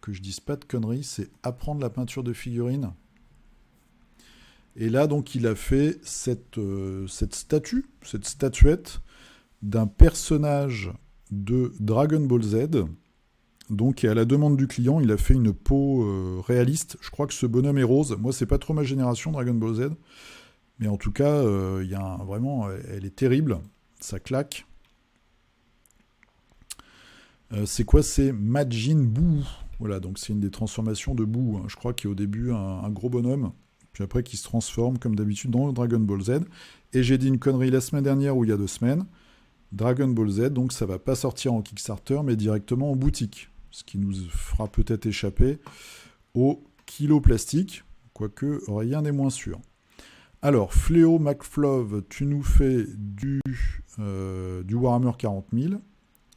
que je dise pas de conneries, c'est Apprendre la peinture de figurines. Et là, donc, il a fait cette statuette d'un personnage de Dragon Ball Z. Donc, et à la demande du client, il a fait une peau réaliste. Je crois que ce bonhomme est rose. Moi, c'est pas trop ma génération, Dragon Ball Z. Mais en tout cas, vraiment, elle est terrible. Ça claque. C'est quoi? C'est Majin Buu. Voilà, donc c'est une des transformations de Buu, hein. Je crois qu'il y a au début un gros bonhomme, puis après qui se transforme, comme d'habitude, dans Dragon Ball Z. Et j'ai dit une connerie la semaine dernière ou il y a 2 semaines. Dragon Ball Z, donc ça va pas sortir en Kickstarter, mais directement en boutique. Ce qui nous fera peut-être échapper au kilo plastique, quoique rien n'est moins sûr. Alors, Fléau McFlove, tu nous fais du Warhammer 40 000.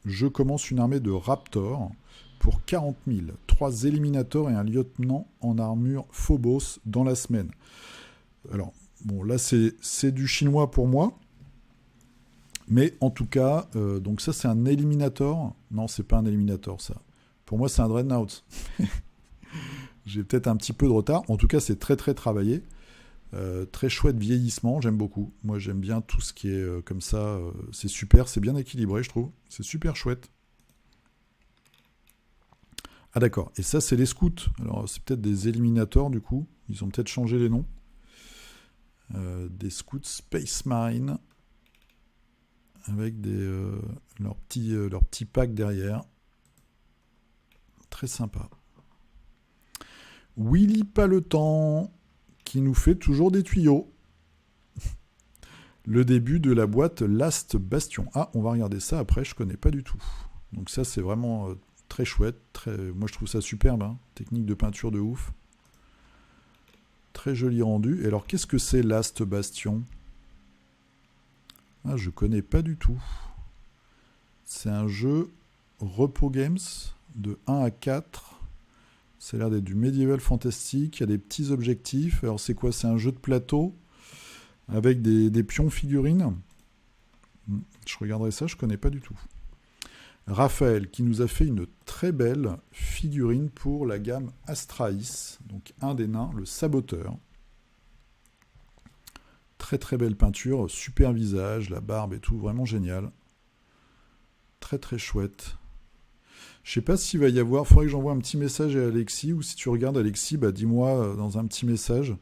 Je commence une armée de Raptor pour 40 000. 3 éliminateurs et un lieutenant en armure Phobos dans la semaine. Alors, bon, là, c'est du chinois pour moi. Mais en tout cas, donc ça, c'est un éliminator. Non, c'est pas un éliminator, ça. Pour moi, c'est un Dreadnought. J'ai peut-être un petit peu de retard. En tout cas, c'est très, très travaillé. Très chouette vieillissement, j'aime beaucoup. Moi, j'aime bien tout ce qui est comme ça. C'est super, c'est bien équilibré, je trouve. C'est super chouette. Ah d'accord, et ça, c'est les scouts. Alors, c'est peut-être des éliminateurs, du coup. Ils ont peut-être changé les noms. Des scouts Space Marine. Avec leur petit pack derrière. Très sympa. Willy Paletan, qui nous fait toujours des tuyaux. Le début de la boîte Last Bastion. Ah, on va regarder ça après, je connais pas du tout. Donc ça, c'est vraiment très chouette. Moi, je trouve ça superbe, hein. Technique de peinture de ouf. Très joli rendu. Et alors, qu'est-ce que c'est Last Bastion? Ah, je connais pas du tout. C'est un jeu Repos Games de 1 à 4. Ça a l'air d'être du médiéval fantastique. Il y a des petits objectifs. Alors, c'est quoi? C'est un jeu de plateau avec des pions figurines. Je regarderai ça, je connais pas du tout. Raphaël qui nous a fait une très belle figurine pour la gamme Astraïs, donc un des nains, le saboteur. Très très belle peinture, super visage, la barbe et tout, vraiment génial. Très très chouette. Je sais pas s'il va y avoir, il faudrait que j'envoie un petit message à Alexis, ou si tu regardes Alexis, bah dis-moi dans un petit message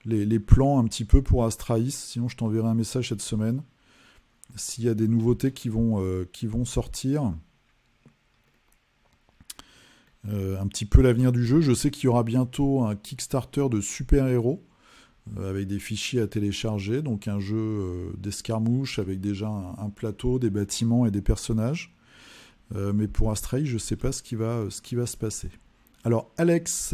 les plans un petit peu pour Astraïs, sinon je t'enverrai un message cette semaine. S'il y a des nouveautés qui vont sortir, un petit peu l'avenir du jeu. Je sais qu'il y aura bientôt un Kickstarter de super-héros avec des fichiers à télécharger, donc un jeu d'escarmouche avec déjà un plateau, des bâtiments et des personnages. Mais pour Astray, je ne sais pas ce qui va se passer. Alors Alex,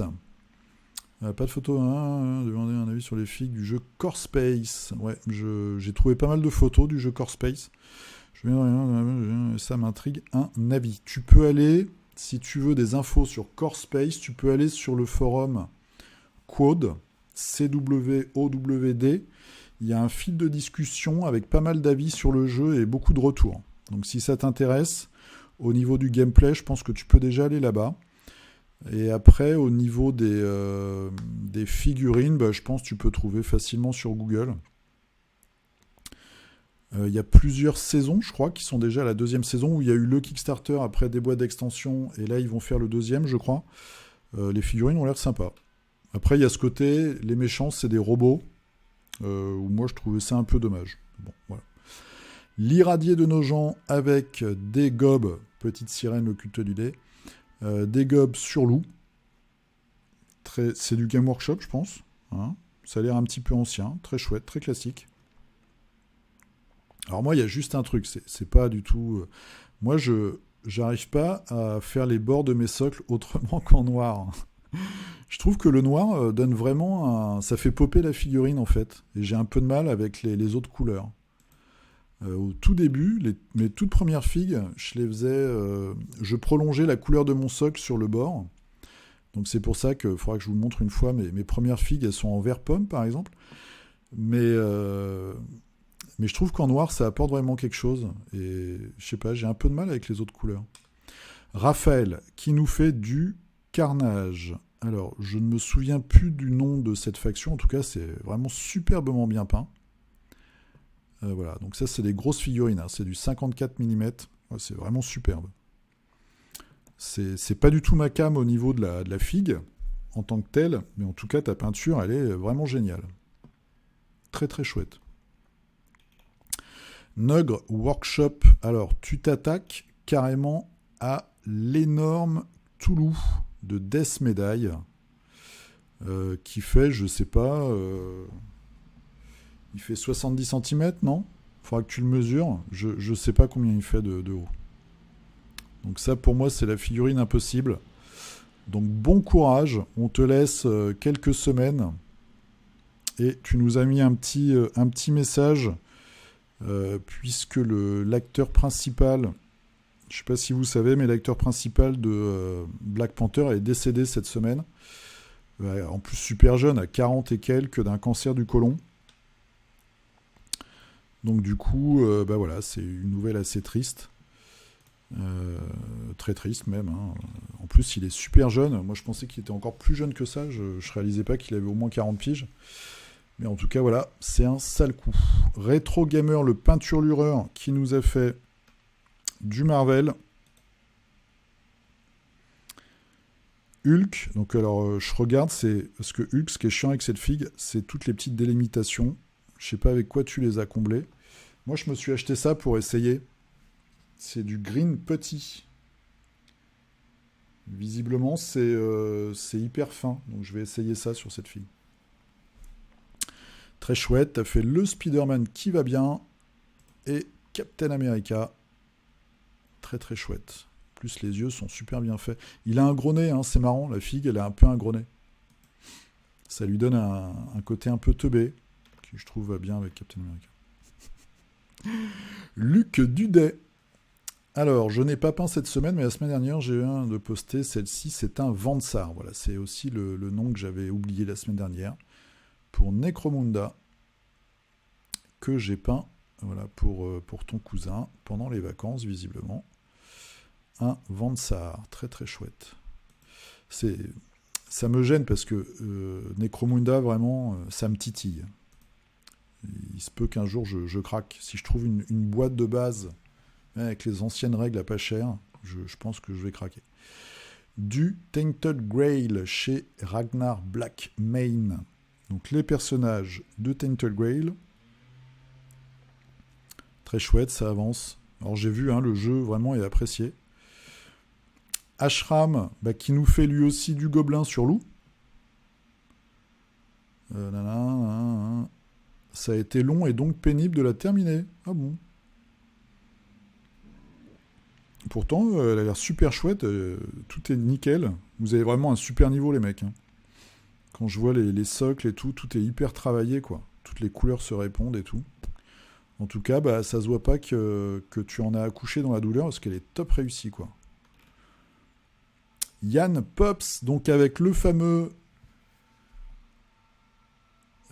pas de photo, demander un avis sur les figues du jeu Core Space. Ouais, j'ai trouvé pas mal de photos du jeu Core Space. Ça m'intrigue, un avis. Tu peux aller, si tu veux des infos sur Core Space, tu peux aller sur le forum Quod, CWOWD. Il y a un fil de discussion avec pas mal d'avis sur le jeu et beaucoup de retours. Donc si ça t'intéresse, au niveau du gameplay, je pense que tu peux déjà aller là-bas. Et après, au niveau des figurines, bah, je pense que tu peux trouver facilement sur Google. Il y a plusieurs saisons, je crois, qui sont déjà à la deuxième saison, où il y a eu le Kickstarter après des boîtes d'extension, et là, ils vont faire le deuxième, je crois. Les figurines ont l'air sympas. Après, il y a ce côté, les méchants, c'est des robots, où moi, je trouvais ça un peu dommage. Bon, voilà. L'irradié de nos gens avec des gobes, petite sirène, le culte du lait, des gobes sur loup. C'est du Game Workshop, je pense. Hein. Ça a l'air un petit peu ancien, très chouette, très classique. Alors moi, il y a juste un truc, c'est pas du tout... moi, j'arrive pas à faire les bords de mes socles autrement qu'en noir. Je trouve que le noir donne vraiment ça fait popper la figurine, en fait. Et j'ai un peu de mal avec les autres couleurs. Au tout début, mes toutes premières figues, je les faisais... je prolongeais la couleur de mon socle sur le bord. Donc c'est pour ça qu'il faudra que je vous montre une fois. Mes premières figues, elles sont en vert pomme, par exemple. Mais je trouve qu'en noir, ça apporte vraiment quelque chose. Et je sais pas, j'ai un peu de mal avec les autres couleurs. Raphaël, qui nous fait du carnage. Alors, je ne me souviens plus du nom de cette faction. En tout cas, c'est vraiment superbement bien peint. Voilà, donc ça, c'est des grosses figurines. Hein. C'est du 54 mm. Ouais, c'est vraiment superbe. C'est pas du tout ma cam au niveau de la figue, en tant que telle. Mais en tout cas, ta peinture, elle est vraiment géniale. Très, très chouette. Nugre Workshop. Alors, tu t'attaques carrément à l'énorme Toulouse de Death Medaille qui fait, je sais pas, il fait 70 cm, non? Faudra que tu le mesures. Je sais pas combien il fait de haut. Donc ça, pour moi, c'est la figurine impossible. Donc bon courage. On te laisse quelques semaines. Et tu nous as mis un petit message puisque l'acteur principal, je sais pas si vous savez, mais l'acteur principal de Black Panther est décédé cette semaine. En plus super jeune, à 40 et quelques, d'un cancer du côlon. Donc du coup, bah voilà, c'est une nouvelle assez triste. Très triste même. Hein. En plus, il est super jeune. Moi, je pensais qu'il était encore plus jeune que ça. Je réalisais pas qu'il avait au moins 40 piges. Mais en tout cas, voilà, c'est un sale coup. Retro Gamer, le peinturlureur, qui nous a fait du Marvel. Hulk, donc alors je regarde, c'est parce que Hulk, ce qui est chiant avec cette figue, c'est toutes les petites délimitations. Je sais pas avec quoi tu les as comblées. Moi, je me suis acheté ça pour essayer. C'est du green petit. Visiblement, c'est hyper fin. Donc, je vais essayer ça sur cette figue. Très chouette. T'as fait le Spider-Man qui va bien. Et Captain America. Très, très chouette. En plus, les yeux sont super bien faits. Il a un gros nez, hein, c'est marrant. La figue, elle a un peu un gros nez. Ça lui donne un côté un peu teubé, qui je trouve va bien avec Captain America. Luc Dudet. Alors, je n'ai pas peint cette semaine, mais la semaine dernière, j'ai eu un de poster. Celle-ci, c'est un Vansar. Voilà, c'est aussi le nom que j'avais oublié la semaine dernière. Pour Necromunda, que j'ai peint voilà, pour ton cousin, pendant les vacances, visiblement. Un Vansar, très très chouette. Ça me gêne parce que Necromunda, vraiment, ça me titille. Il se peut qu'un jour, je craque. Si je trouve une boîte de base avec les anciennes règles à pas cher, je pense que je vais craquer. Du Tainted Grail chez Ragnar Black Mane. Donc les personnages de Tainted Grail. Très chouette, ça avance. Alors j'ai vu, le jeu vraiment est apprécié. Ashram, qui nous fait lui aussi du gobelin sur loup. Ça a été long et donc pénible de la terminer. Ah bon. Pourtant, elle a l'air super chouette. Tout est nickel. Vous avez vraiment un super niveau, les mecs. Quand je vois les socles et tout est hyper travaillé, quoi. Toutes les couleurs se répondent et tout. En tout cas, ça se voit pas que tu en as accouché dans la douleur, parce qu'elle est top réussie, quoi. Yann Pops, donc avec le fameux...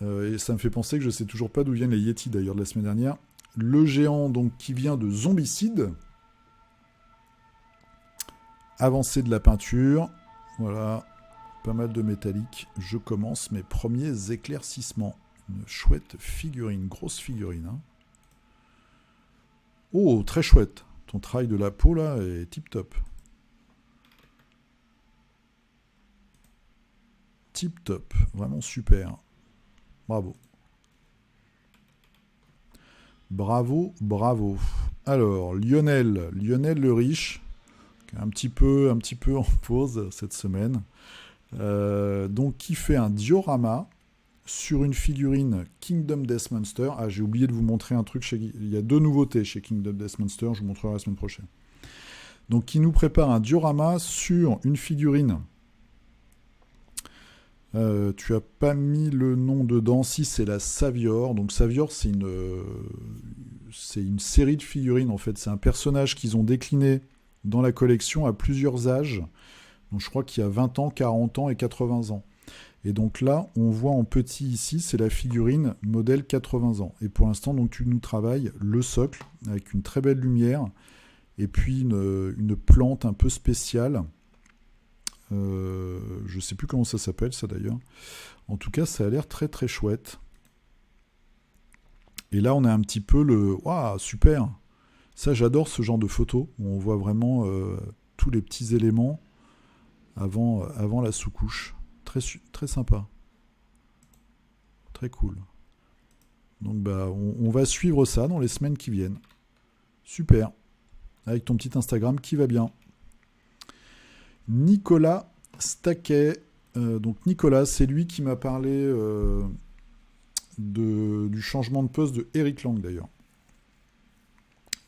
et ça me fait penser que je sais toujours pas d'où viennent les Yétis, d'ailleurs, de la semaine dernière. Le géant, donc, qui vient de Zombicide. Avancée de la peinture. Voilà. Pas mal de métallique. Je commence mes premiers éclaircissements. Une chouette figurine. Grosse figurine. Oh, très chouette. Ton travail de la peau, là, est tip-top. Tip-top. Vraiment super. Bravo. Bravo, bravo. Alors, Lionel le Riche, un petit peu en pause cette semaine. Donc, qui fait un diorama sur une figurine Kingdom Death Monster. Ah, j'ai oublié de vous montrer un truc. Il y a 2 nouveautés chez Kingdom Death Monster. Je vous montrerai la semaine prochaine. Donc, qui nous prépare un diorama sur une figurine. Tu as pas mis le nom dedans. Si, c'est la Savior. Donc Savior, c'est une série de figurines en fait. C'est un personnage qu'ils ont décliné dans la collection à plusieurs âges. Donc je crois qu'il y a 20 ans, 40 ans et 80 ans. Et donc là, on voit en petit ici, c'est la figurine modèle 80 ans. Et pour l'instant, donc tu nous travailles le socle avec une très belle lumière et puis une plante un peu spéciale. Je ne sais plus comment ça s'appelle, ça d'ailleurs. En tout cas, ça a l'air très très chouette. Et là, on a un petit peu le... Waouh, super. Ça, j'adore ce genre de photos où on voit vraiment tous les petits éléments avant la sous-couche. Très, très sympa. Très cool. Donc, on va suivre ça dans les semaines qui viennent. Super. Avec ton petit Instagram qui va bien. Nicolas Staquet. Donc Nicolas, c'est lui qui m'a parlé du changement de poste de Eric Lang d'ailleurs.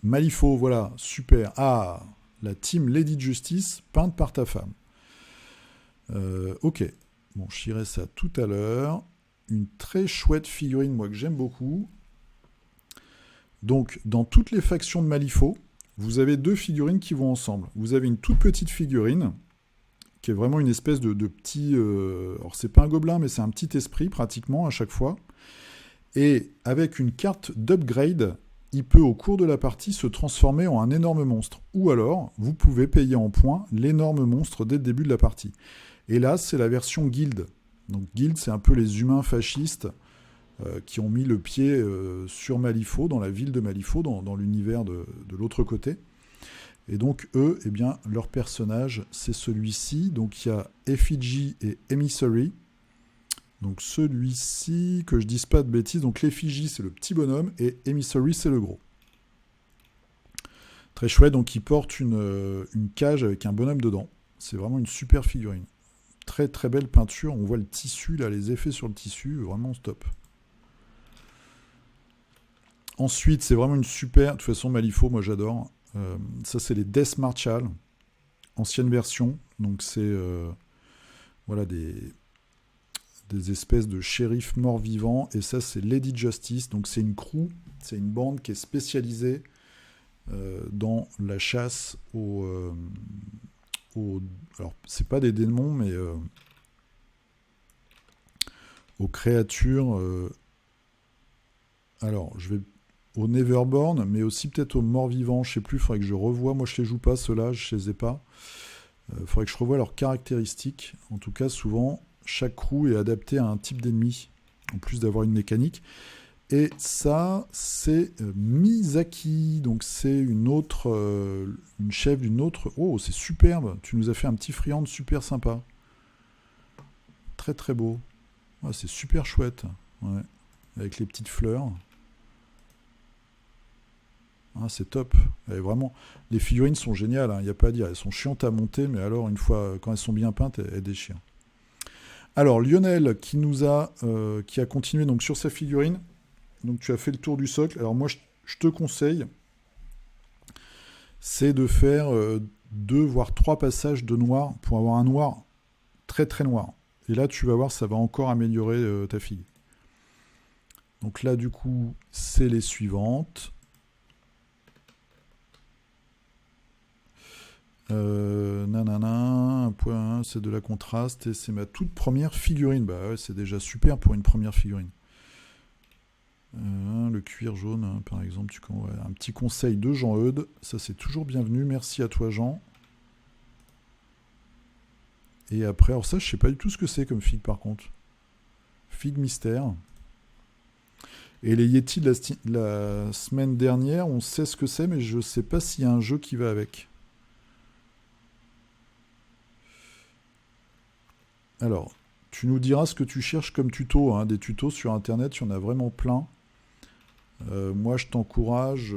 Malifaux, voilà, super. Ah, la team Lady Justice, peinte par ta femme. Ok, bon, je dirai ça tout à l'heure. Une très chouette figurine, moi, que j'aime beaucoup. Donc, dans toutes les factions de Malifaux, vous avez 2 figurines qui vont ensemble. Vous avez une toute petite figurine, qui est vraiment une espèce de petit... alors, c'est pas un gobelin, mais c'est un petit esprit, pratiquement, à chaque fois. Et avec une carte d'upgrade, il peut, au cours de la partie, se transformer en un énorme monstre. Ou alors, vous pouvez payer en points l'énorme monstre dès le début de la partie. Et là, c'est la version Guild. Donc, Guild, c'est un peu les humains fascistes qui ont mis le pied sur Malifaux, dans la ville de Malifaux, dans l'univers de l'autre côté. Et donc, eux, eh bien, leur personnage, c'est celui-ci. Donc, il y a Effigy et Emissary. Donc, celui-ci, que je dise pas de bêtises. Donc, l'Effigy, c'est le petit bonhomme. Et Emissary, c'est le gros. Très chouette. Donc, il porte une cage avec un bonhomme dedans. C'est vraiment une super figurine. Très, très belle peinture. On voit le tissu, là, les effets sur le tissu. Vraiment top. Ensuite, c'est vraiment une super... De toute façon, Malifaux, moi, j'adore. Ça, c'est les Death Marshal, ancienne version. Donc, c'est voilà, des des espèces de shérifs morts-vivants. Et ça, c'est Lady Justice. Donc c'est une crew, c'est une bande qui est spécialisée dans la chasse alors, c'est pas des démons, mais aux créatures. Alors, je vais au Neverborn, mais aussi peut-être aux morts-vivants. Je sais plus, il faudrait que je revoie. Moi, je les joue pas, ceux-là, je les ai pas. Il faudrait que je revoie leurs caractéristiques. En tout cas, souvent, chaque crew est adapté à un type d'ennemi, en plus d'avoir une mécanique. Et ça, c'est Misaki. Donc, c'est une chef d'une autre. Oh, c'est superbe. Tu nous as fait un petit friand super sympa. Très, très beau. Ouais, c'est super chouette. Ouais. Avec les petites fleurs. Ah, c'est top. Et vraiment, les figurines sont géniales. Il n'y a pas à dire. Elles sont chiantes à monter, mais alors, une fois, quand elles sont bien peintes, elles déchirent. Alors, Lionel, qui a continué donc, sur sa figurine. Donc tu as fait le tour du socle. Alors moi, je te conseille, c'est de faire 2 voire 3 passages de noir pour avoir un noir très très noir. Et là, tu vas voir, ça va encore améliorer ta fille. Donc là, du coup, c'est les suivantes. Nanana, 1.1, c'est de la contraste et c'est ma toute première figurine. Bah ouais, c'est déjà super pour une première figurine. Le cuir jaune, hein, par exemple, un petit conseil de Jean-Eudes, ça c'est toujours bienvenu, merci à toi Jean. Et après, alors ça je sais pas du tout ce que c'est comme figue par contre. Figue mystère. Et les Yeti de la semaine dernière, on sait ce que c'est, mais je sais pas s'il y a un jeu qui va avec. Alors, tu nous diras ce que tu cherches comme tuto, hein, des tutos sur internet, il y en a vraiment plein. Moi, je t'encourage.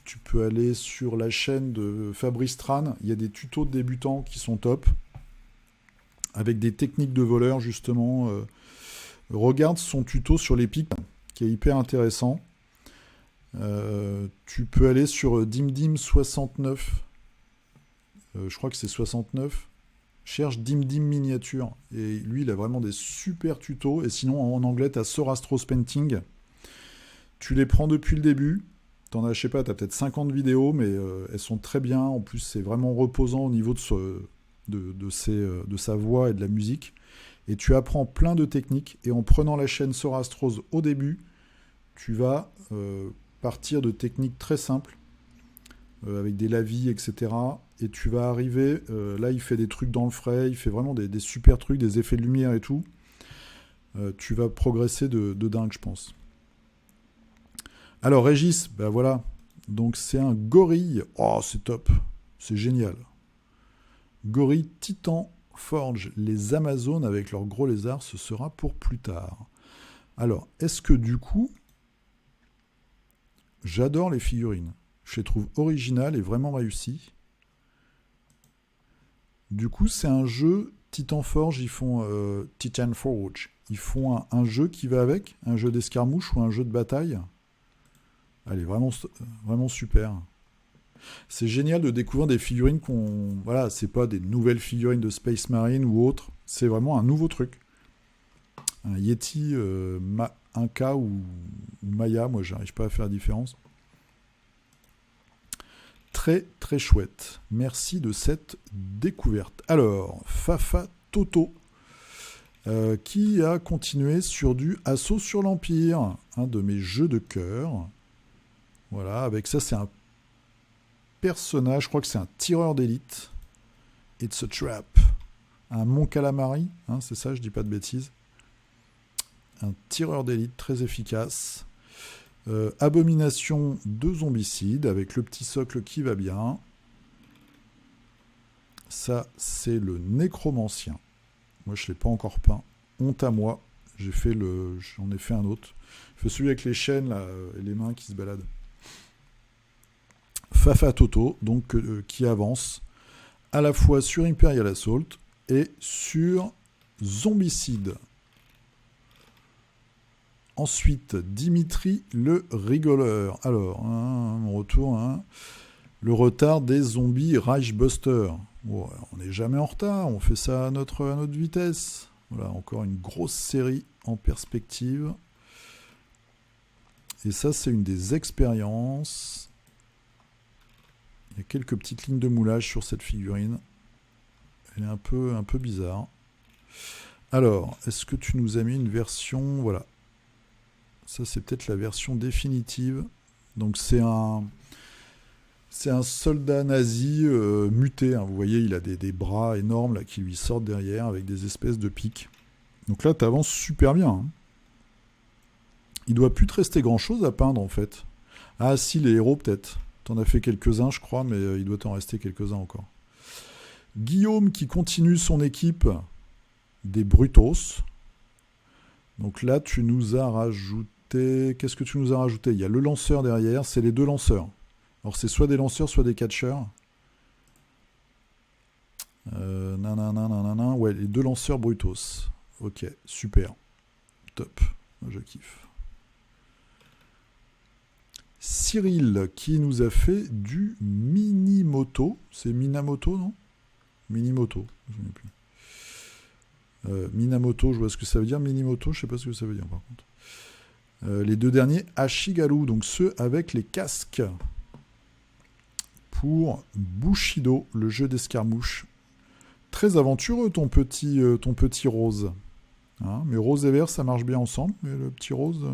Tu peux aller sur la chaîne de Fabrice Tran. Il y a des tutos de débutants qui sont top. Avec des techniques de voleur, justement. Regarde son tuto sur les pics, qui est hyper intéressant. Tu peux aller sur DimDim69. Je crois que c'est 69. Cherche DimDim miniature. Et lui, il a vraiment des super tutos. Et sinon, en anglais, tu as Sorastros Painting. Tu les prends depuis le début, t'en as, je sais pas, t'as peut-être 50 vidéos, mais elles sont très bien. En plus, c'est vraiment reposant au niveau de sa voix et de la musique. Et tu apprends plein de techniques. Et en prenant la chaîne Sorastros au début, tu vas partir de techniques très simples, avec des lavis, etc. Et tu vas arriver, là, il fait des trucs dans le frais, il fait vraiment des super trucs, des effets de lumière et tout. Tu vas progresser de dingue, je pense. Alors, Régis, ben voilà. Donc, c'est un gorille. Oh, c'est top. C'est génial. Gorille Titan Forge. Les Amazones avec leurs gros lézards, ce sera pour plus tard. Alors, est-ce que du coup, j'adore les figurines. Je les trouve originales et vraiment réussies. Du coup, c'est un jeu Titan Forge. Ils font Titan Forge. Ils font un jeu qui va avec, un jeu d'escarmouche ou un jeu de bataille. Elle est vraiment, vraiment super. C'est génial de découvrir des figurines qu'on... Voilà, c'est pas des nouvelles figurines de Space Marine ou autre. C'est vraiment un nouveau truc. Un Yeti, Inca ou Maya, moi j'arrive pas à faire la différence. Très très chouette. Merci de cette découverte. Alors, Fafa Toto, qui a continué sur du Assaut sur l'Empire, un de mes jeux de cœur. Voilà, avec ça, c'est un personnage, je crois que c'est un tireur d'élite. It's a trap. Un Mon Calamari, hein, c'est ça, je dis pas de bêtises. Un tireur d'élite très efficace. Abomination de zombicide, avec le petit socle qui va bien. Ça, c'est le nécromancien. Moi, je ne l'ai pas encore peint. Honte à moi. J'en ai fait un autre. Je fais celui avec les chaînes là, et les mains qui se baladent. Fafa Toto, donc qui avance à la fois sur Imperial Assault et sur Zombicide. Ensuite, Dimitri le rigoleur. Alors, mon retour, le retard des zombies Reichbuster. Oh, on n'est jamais en retard, on fait ça à notre vitesse. Voilà, encore une grosse série en perspective. Et ça, c'est une des expériences. Il y a quelques petites lignes de moulage sur cette figurine. Elle est un peu bizarre. Alors, est-ce que tu nous as mis une version... Voilà. Ça, c'est peut-être la version définitive. Donc, c'est un soldat nazi muté. Hein. Vous voyez, il a des bras énormes là, qui lui sortent derrière avec des espèces de pics. Donc là, tu avances super bien. Hein. Il doit plus te rester grand-chose à peindre, en fait. Ah si, les héros, peut-être. T'en as fait quelques-uns, je crois, mais il doit t'en rester quelques-uns encore. Guillaume qui continue son équipe des Brutos. Donc là, tu nous as rajouté... Qu'est-ce que tu nous as rajouté? Il y a le lanceur derrière, c'est les deux lanceurs. Alors c'est soit des lanceurs, soit des catcheurs. Ouais, les deux lanceurs Brutos. Ok, super. Top. Je kiffe. Cyril qui nous a fait du Minimoto. C'est Minamoto, non? Minimoto. Je ne sais plus. Minamoto, je vois ce que ça veut dire. Minimoto, je ne sais pas ce que ça veut dire par contre. Les deux derniers, Ashigaru, donc ceux avec les casques. Pour Bushido, le jeu d'escarmouche. Très aventureux ton petit rose. Hein, mais rose et vert, ça marche bien ensemble. Mais le petit rose...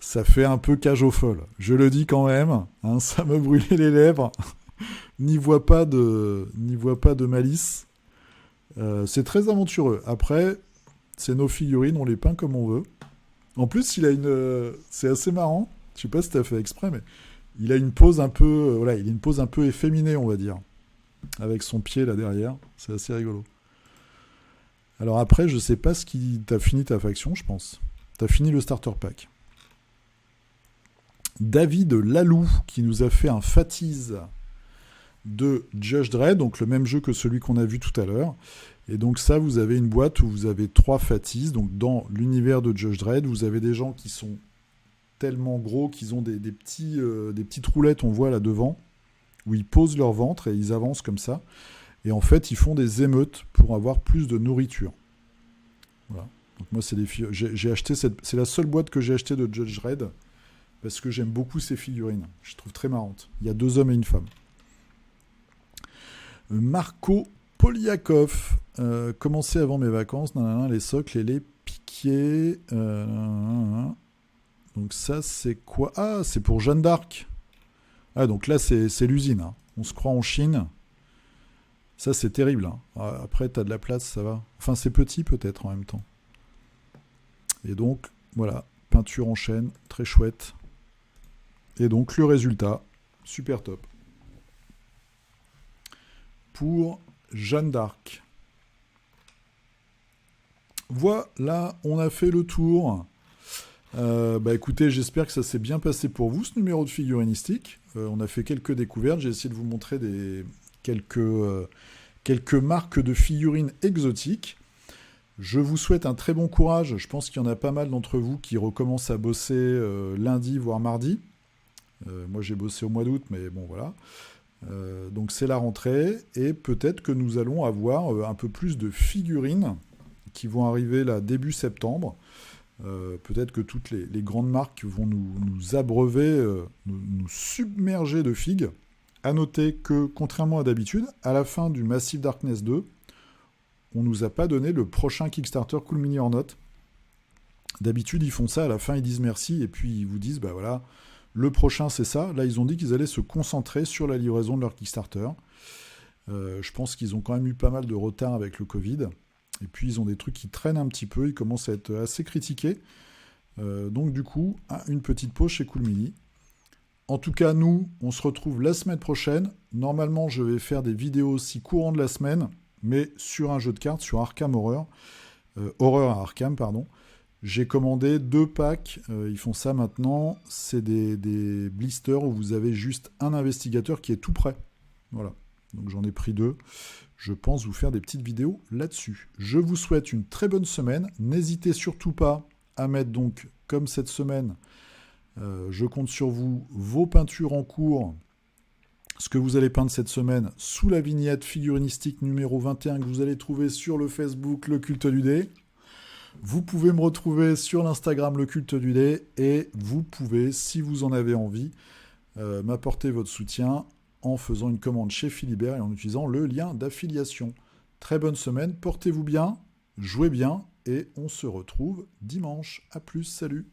Ça fait un peu cage aux folles. Je le dis quand même. Hein, ça me brûlait les lèvres. N'y voit pas de malice. C'est très aventureux. Après, c'est nos figurines, on les peint comme on veut. En plus, il a c'est assez marrant. Je sais pas si t'as fait exprès, mais il a une pose un peu... voilà, il a une pose un peu efféminée, on va dire. Avec son pied là derrière. C'est assez rigolo. Alors après, je sais pas t'as fini ta faction, je pense. T'as fini le starter pack. David Lalou qui nous a fait un Fatise de Judge Dredd, donc le même jeu que celui qu'on a vu tout à l'heure. Et donc ça, vous avez une boîte où vous avez 3 Fatises. Donc dans l'univers de Judge Dredd, vous avez des gens qui sont tellement gros qu'ils ont des petites roulettes, on voit là devant, où ils posent leur ventre et ils avancent comme ça. Et en fait, ils font des émeutes pour avoir plus de nourriture. Voilà. Donc moi, c'est j'ai acheté c'est la seule boîte que j'ai achetée de Judge Dredd. Parce que j'aime beaucoup ces figurines. Je les trouve très marrantes. Il y a 2 hommes et une femme. Marco Poliakov. Commencer avant mes vacances. Les socles et les piquiers. Donc ça, c'est quoi? Ah, c'est pour Jeanne d'Arc. Ah, donc là, c'est l'usine. Hein. On se croit en Chine. Ça, c'est terrible. Hein. Après, t'as de la place, ça va. Enfin, c'est petit, peut-être, en même temps. Et donc, voilà. Peinture en chaîne. Très chouette. Et donc le résultat, super top. Pour Jeanne d'Arc. Voilà, on a fait le tour. Écoutez, j'espère que ça s'est bien passé pour vous, ce numéro de figurinistique. On a fait quelques découvertes. J'ai essayé de vous montrer quelques marques de figurines exotiques. Je vous souhaite un très bon courage. Je pense qu'il y en a pas mal d'entre vous qui recommencent à bosser lundi, voire mardi. Moi, j'ai bossé au mois d'août, mais bon, voilà. Donc, c'est la rentrée. Et peut-être que nous allons avoir un peu plus de figurines qui vont arriver là début septembre. Peut-être que toutes les grandes marques vont nous abreuver, nous submerger de figues. À noter que, contrairement à d'habitude, à la fin du Massive Darkness 2, on ne nous a pas donné le prochain Kickstarter Cool Mini or Not. D'habitude, ils font ça, à la fin, ils disent merci, et puis ils vous disent, bah voilà, le prochain, c'est ça. Là, ils ont dit qu'ils allaient se concentrer sur la livraison de leur Kickstarter. Je pense qu'ils ont quand même eu pas mal de retard avec le Covid. Et puis, ils ont des trucs qui traînent un petit peu. Ils commencent à être assez critiqués. Donc, du coup, une petite pause chez Cool Mini. En tout cas, nous, on se retrouve la semaine prochaine. Normalement, je vais faire des vidéos aussi courant de la semaine, mais sur un jeu de cartes, sur Arkham Horror. Horreur à Arkham, pardon. J'ai commandé 2 packs, ils font ça maintenant, c'est des blisters où vous avez juste un investigateur qui est tout prêt. Voilà, donc j'en ai pris 2. Je pense vous faire des petites vidéos là-dessus. Je vous souhaite une très bonne semaine. N'hésitez surtout pas à mettre donc, comme cette semaine, je compte sur vous, vos peintures en cours ce que vous allez peindre cette semaine sous la vignette figurinistique numéro 21 que vous allez trouver sur le Facebook Le Culte du Dé. Vous pouvez me retrouver sur l'Instagram Le Culte du Dé et vous pouvez, si vous en avez envie, m'apporter votre soutien en faisant une commande chez Philibert et en utilisant le lien d'affiliation. Très bonne semaine, portez-vous bien, jouez bien et on se retrouve dimanche. A plus, salut!